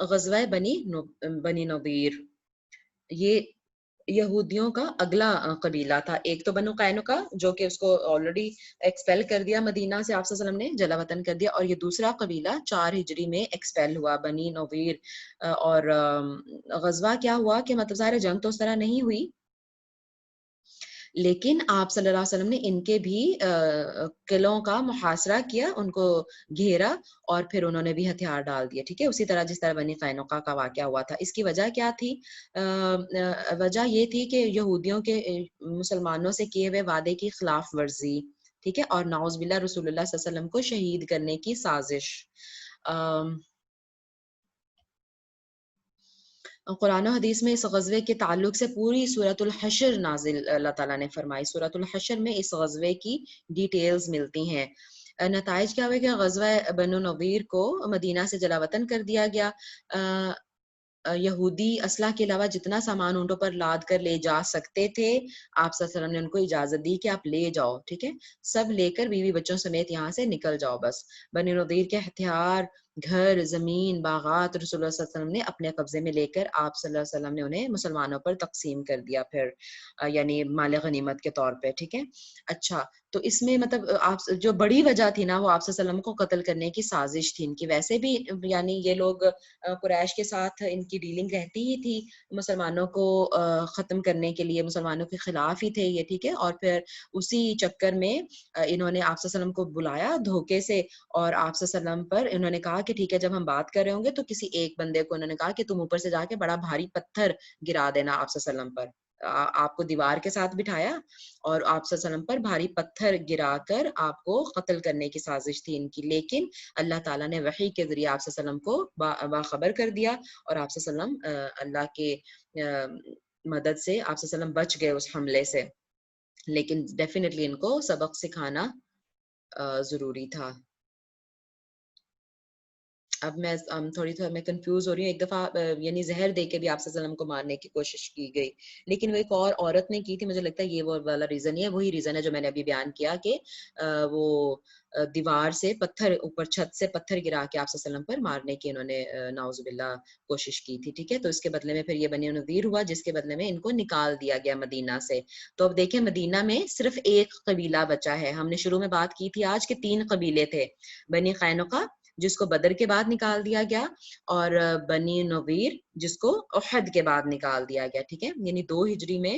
غزوہ بنی نضیر، یہ یہودیوں کا اگلا قبیلہ تھا. ایک تو بنو قینقاع جو کہ اس کو آلریڈی ایکسپیل کر دیا مدینہ سے آپ صلی اللہ علیہ وسلم نے، جلا وطن کر دیا. اور یہ دوسرا قبیلہ 4 ہجری میں ایکسپیل ہوا، بنی نضیر. اور غزوہ کیا ہوا کہ مطلب ظاہر جنگ تو اس طرح نہیں ہوئی، لیکن آپ صلی اللہ علیہ وسلم نے ان کے بھی قلعوں کا محاصرہ کیا، ان کو گھیرا اور پھر انہوں نے بھی ہتھیار ڈال دیے. ٹھیک ہے، اسی طرح جس طرح بنی قینقاع کا واقعہ ہوا تھا. اس کی وجہ کیا تھی؟ وجہ یہ تھی کہ یہودیوں کے مسلمانوں سے کیے ہوئے وعدے کی خلاف ورزی. ٹھیک ہے، اور نعوذ باللہ رسول اللہ صلی اللہ علیہ وسلم کو شہید کرنے کی سازش. قرآن و حدیث میں اس غزوے کے تعلق سے پوری سورۃ الحشر نازل اللہ تعالیٰ نے فرمائی. سورۃ الحشر میں اس غزوے کی ڈیٹیلز ملتی ہیں. نتائج کیا ہوئے کہ غزوہ بنو نضیر کو مدینہ سے جلا وطن کر دیا گیا. یہودی اسلحہ کے علاوہ جتنا سامان اونٹوں پر لاد کر لے جا سکتے تھے، آپ صلی اللہ علیہ وسلم نے ان کو اجازت دی کہ آپ لے جاؤ. ٹھیک ہے، سب لے کر بیوی بچوں سمیت یہاں سے نکل جاؤ. بس بنی نضیر کے ہتھیار، گھر، زمین، باغات رسول اللہ صلی اللہ علیہ وسلم نے اپنے قبضے میں لے کر آپ صلی اللہ علیہ وسلم نے انہیں مسلمانوں پر تقسیم کر دیا پھر، یعنی مال غنیمت کے طور پہ. ٹھیک ہے، اچھا تو اس میں مطلب آپ جو بڑی وجہ تھی نا، وہ آپ صلی اللہ علیہ وسلم کو قتل کرنے کی سازش تھی ان کی. ویسے بھی یعنی یہ لوگ قریش کے ساتھ ان کی ڈیلنگ رہتی ہی تھی، مسلمانوں کو ختم کرنے کے لیے، مسلمانوں کے خلاف ہی تھے یہ. ٹھیک ہے، اور پھر اسی چکر میں انہوں نے آپ صلی اللہ علیہ وسلم کو بلایا دھوکے سے، اور آپ صلی اللہ علیہ وسلم پر انہوں نے کہا کہ ٹھیک ہے جب ہم بات کر رہے ہوں گے تو کسی ایک بندے کو انہوں نے کہا کہ تم اوپر سے جا کے بڑا بھاری پتھر گرا دینا آپ صلی اللہ علیہ وسلم پر. آپ کو دیوار کے ساتھ بٹھایا اور آپ صلی اللہ علیہ وسلم پر بھاری پتھر گرا کر آپ کو قتل کرنے کی سازش تھی ان کی. لیکن اللہ تعالیٰ نے وحی کے ذریعے آپ صلی اللہ علیہ وسلم کو باخبر کر دیا، اور آپ صلی اللہ علیہ وسلم اللہ کے مدد سے آپ صلی اللہ علیہ وسلم بچ گئے اس حملے سے. لیکن ڈیفینیٹلی ان کو سبق سکھانا ضروری تھا. اب میں میں کنفیوز ہو رہی ہوں. ایک دفعہ یعنی زہر دے کے بھی آپ صلی اللہ علیہ وسلم کو مارنے کی کوشش کی گئی، لیکن وہ ایک اور عورت نے کی تھی. مجھے لگتا ہے یہ وہ والا ریزن ہے، وہی ریزن ہے جو میں نے ابھی بیان کیا کہ وہ دیوار سے پتھر، اوپر چھت سے پتھر گرا کے آپ صلی اللہ علیہ وسلم پر مارنے کی انہوں نے نعوذ باللہ کوشش کی تھی. ٹھیک ہے، تو اس کے بدلے میں پھر یہ بنی نذیر ہوا جس کے بدلے میں ان کو نکال دیا گیا مدینہ سے. تو اب دیکھیں مدینہ میں صرف ایک قبیلہ بچا ہے. ہم نے شروع میں بات کی تھی آج کے 3 قبیلے تھے، بنی قینقاع جس کو بدر کے بعد نکال دیا گیا، اور بنی نضیر جس کو احد کے بعد نکال دیا گیا. ٹھیک ہے، یعنی 2 ہجری میں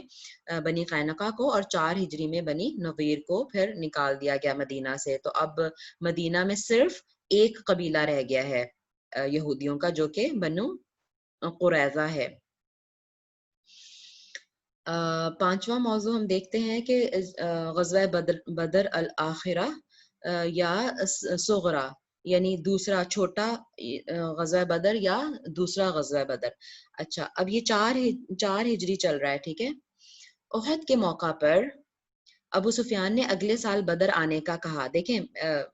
بنی قینقاع کو اور 4 ہجری میں بنی نضیر کو پھر نکال دیا گیا مدینہ سے. تو اب مدینہ میں صرف ایک قبیلہ رہ گیا ہے یہودیوں کا، جو کہ بنو قریظہ ہے. 5واں موضوع ہم دیکھتے ہیں کہ غزوہ بدر الآخرہ یا صغرا، یعنی دوسرا چھوٹا غزوہ بدر یا دوسرا غزوہ بدر. اچھا اب یہ 4 ہجری چل رہا ہے. ٹھیک ہے، احد کے موقع پر ابو سفیان نے اگلے سال بدر آنے کا کہا. دیکھیں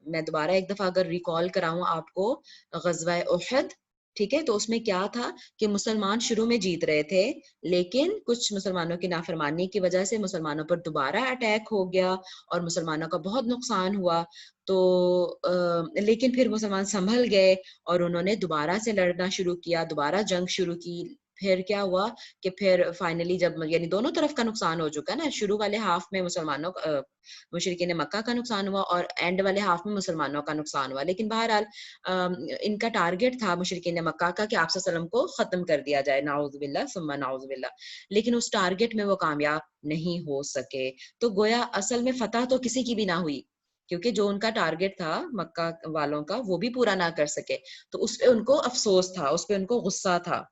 میں دوبارہ ایک دفعہ اگر ریکال کراؤں آپ کو غزوہ احد، ٹھیک ہے، تو اس میں کیا تھا کہ مسلمان شروع میں جیت رہے تھے، لیکن کچھ مسلمانوں کی نافرمانی کی وجہ سے مسلمانوں پر دوبارہ اٹیک ہو گیا اور مسلمانوں کا بہت نقصان ہوا. تو لیکن پھر مسلمان سنبھل گئے اور انہوں نے دوبارہ سے لڑنا شروع کیا، دوبارہ جنگ شروع کی. پھر کیا ہوا کہ پھر فائنلی جب یعنی دونوں طرف کا نقصان ہو چکا نا، شروع والے ہاف میں مسلمانوں مشرکین مکہ کا نقصان ہوا اور اینڈ والے ہاف میں مسلمانوں کا نقصان ہوا. لیکن بہرحال ان کا ٹارگٹ تھا مشرکین مکہ کا کہ آپ صلی اللہ علیہ وسلم کو ختم کر دیا جائے، نعوذ باللہ ثم نعوذ باللہ. لیکن اس ٹارگٹ میں وہ کامیاب نہیں ہو سکے. تو گویا اصل میں فتح تو کسی کی بھی نہ ہوئی، کیونکہ جو ان کا ٹارگٹ تھا مکہ والوں کا وہ بھی پورا نہ کر سکے. تو اس پہ ان کو افسوس تھا، اس پہ ان کو غصہ تھا.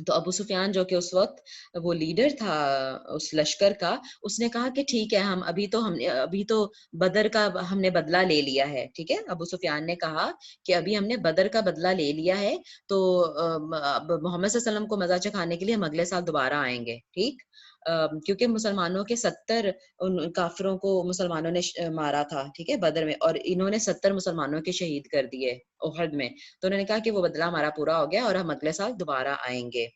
تو ابو سفیان جو کہ اس وقت وہ لیڈر تھا اس لشکر کا، اس نے کہا کہ ٹھیک ہے، ہم ابھی تو بدر کا ہم نے بدلہ لے لیا ہے. ٹھیک ہے، ابو سفیان نے کہا کہ ابھی ہم نے بدر کا بدلہ لے لیا ہے، تو اب محمد صلی اللہ علیہ وسلم کو مزہ چکھانے کے لیے ہم اگلے سال دوبارہ آئیں گے. ٹھیک، کیونکہ مسلمانوں کے 70 کافروں کو مسلمانوں نے مارا تھا، ٹھیک ہے، بدر میں، اور انہوں نے 70 مسلمانوں کے شہید کر دیے احد میں. تو انہوں نے کہا کہ وہ بدلہ ہمارا پورا ہو گیا اور ہم اگلے سال دوبارہ آئیں گے.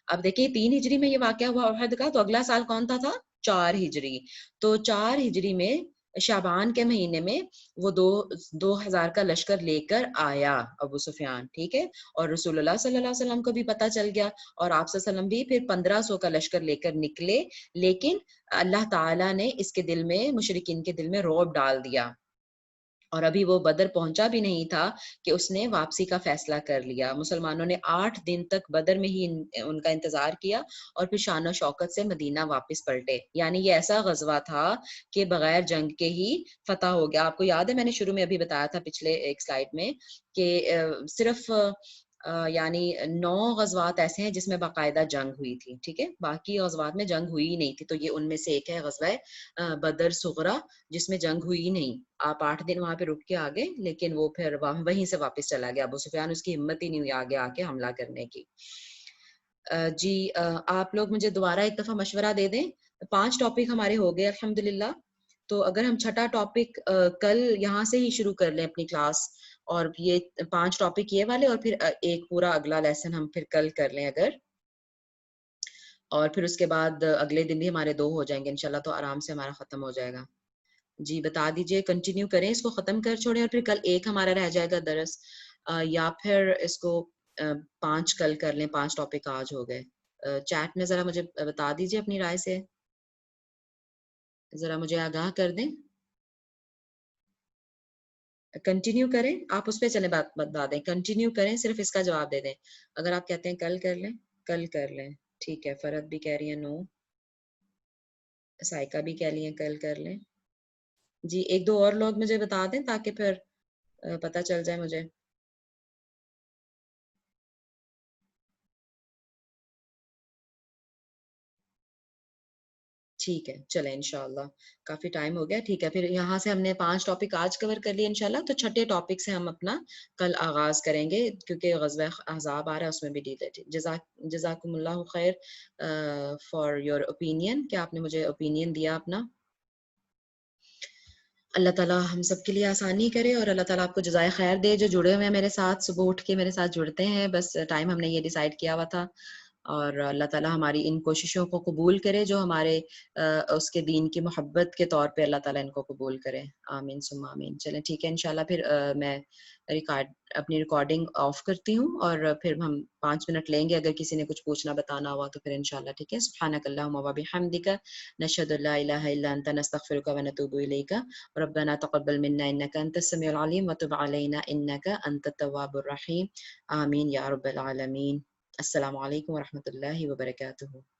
اب دیکھیے 3 ہجری میں یہ واقعہ ہوا احد کا، تو اگلا سال کون تھا 4 ہجری. تو 4 ہجری میں شعبان کے مہینے میں وہ 2000 کا لشکر لے کر آیا ابو سفیان. ٹھیک ہے، اور رسول اللہ صلی اللہ علیہ وسلم کو بھی پتہ چل گیا، اور آپ صلی اللہ علیہ وسلم بھی پھر 1500 کا لشکر لے کر نکلے. لیکن اللہ تعالیٰ نے اس کے دل میں، مشرکین کے دل میں رعب ڈال دیا، اور ابھی وہ بدر پہنچا بھی نہیں تھا کہ اس نے واپسی کا فیصلہ کر لیا. مسلمانوں نے 8 دن تک بدر میں ہی ان کا انتظار کیا اور پھر شان و شوکت سے مدینہ واپس پلٹے. یعنی یہ ایسا غزوہ تھا کہ بغیر جنگ کے ہی فتح ہو گیا. آپ کو یاد ہے میں نے شروع میں ابھی بتایا تھا پچھلے ایک سلائیڈ میں کہ صرف یعنی 9 غزوات ایسے ہیں جس میں باقاعدہ جنگ ہوئی تھی. ٹھیک ہے، باقی غزوات میں جنگ ہوئی ہی نہیں تھی. تو یہ ان میں سے ایک ہے غزوہ بدر صغرا، جس میں جنگ ہوئی ہی نہیں. آپ 8 دن وہاں پہ رک کے آگے، لیکن وہ پھر وہیں سے واپس چلا گیا. ابو سفیان اس کی ہمت ہی نہیں ہوئی آگے آ کے حملہ کرنے کی. جی آپ لوگ مجھے دوبارہ ایک دفعہ مشورہ دے دیں. 5 ٹاپک ہمارے ہو گئے الحمدللہ. تو اگر ہم 6ٹھا ٹاپک کل یہاں سے ہی شروع کر لیں اپنی کلاس، اور یہ 5 ٹاپک یہ والے، اور پھر ایک پورا اگلا لیسن ہم پھر کل کر لیں اگر، اور پھر اس کے بعد اگلے دن بھی ہمارے 2 ہو جائیں گے انشاءاللہ، تو آرام سے ہمارا ختم ہو جائے گا. جی بتا دیجئے، کنٹینیو کریں اس کو، ختم کر چھوڑیں، اور پھر کل ایک ہمارا رہ جائے گا درس، یا پھر اس کو 5 کل کر لیں. 5 ٹاپک آج ہو گئے. چیٹ میں ذرا مجھے بتا دیجئے اپنی رائے سے، ذرا مجھے آگاہ کر دیں. کنٹینیو کریں، آپ اس پہ چلیں، بات بتا دیں، کنٹینیو کریں، صرف اس کا جواب دے دیں. اگر آپ کہتے ہیں کل کر لیں، کل کر لیں. ٹھیک ہے، فرد بھی کہہ رہی ہے نو، سائقہ بھی کہہ رہی ہیں کل کر لیں. جی 1-2 اور لوگ مجھے بتا دیں تاکہ پھر پتہ چل جائے مجھے. ٹھیک ہے، چلیں انشاءاللہ کافی ٹائم ہو گیا. ٹھیک ہے، پھر یہاں سے ہم نے 5 ٹاپک آج کور کر لیے انشاءاللہ. تو 6ٹھے ٹاپک سے ہم اپنا کل آغاز کریں گے، کیونکہ غزوہ احزاب آ رہا ہے، اس میں بھی ڈیل. جزاکم اللہ خیر فار یور اوپینین، کہ آپ نے مجھے اوپینین دیا اپنا. اللہ تعالیٰ ہم سب کے لیے آسانی کرے، اور اللہ تعالیٰ آپ کو جزائے خیر دے جو جڑے ہوئے ہیں میرے ساتھ، صبح اٹھ کے میرے ساتھ جڑتے ہیں. بس ٹائم ہم نے یہ ڈیسائیڈ کیا ہوا تھا، اور اللہ تعالیٰ ہماری ان کوششوں کو قبول کرے جو ہمارے اس کے دین کی محبت کے طور پہ اللہ تعالیٰ ان کو قبول کرے. آمین ثم آمین. چلیں ٹھیک ہے انشاءاللہ، پھر میں اپنی ریکارڈنگ آف کرتی ہوں، اور پھر ہم 5 منٹ لیں گے اگر کسی نے کچھ پوچھنا بتانا ہوا تو پھر انشاءاللہ. ٹھیک ہے، سبحانک اللہم و بحمدک، نشہد ان لا الہ الا انت، نستغفرک و نتوب الیک، ربنا تقبل منا انك انت السميع العليم وتب علينا انك انت التواب الرحيم. آمین یا رب العالمین. السلام علیکم ورحمۃ اللہ وبرکاتہ.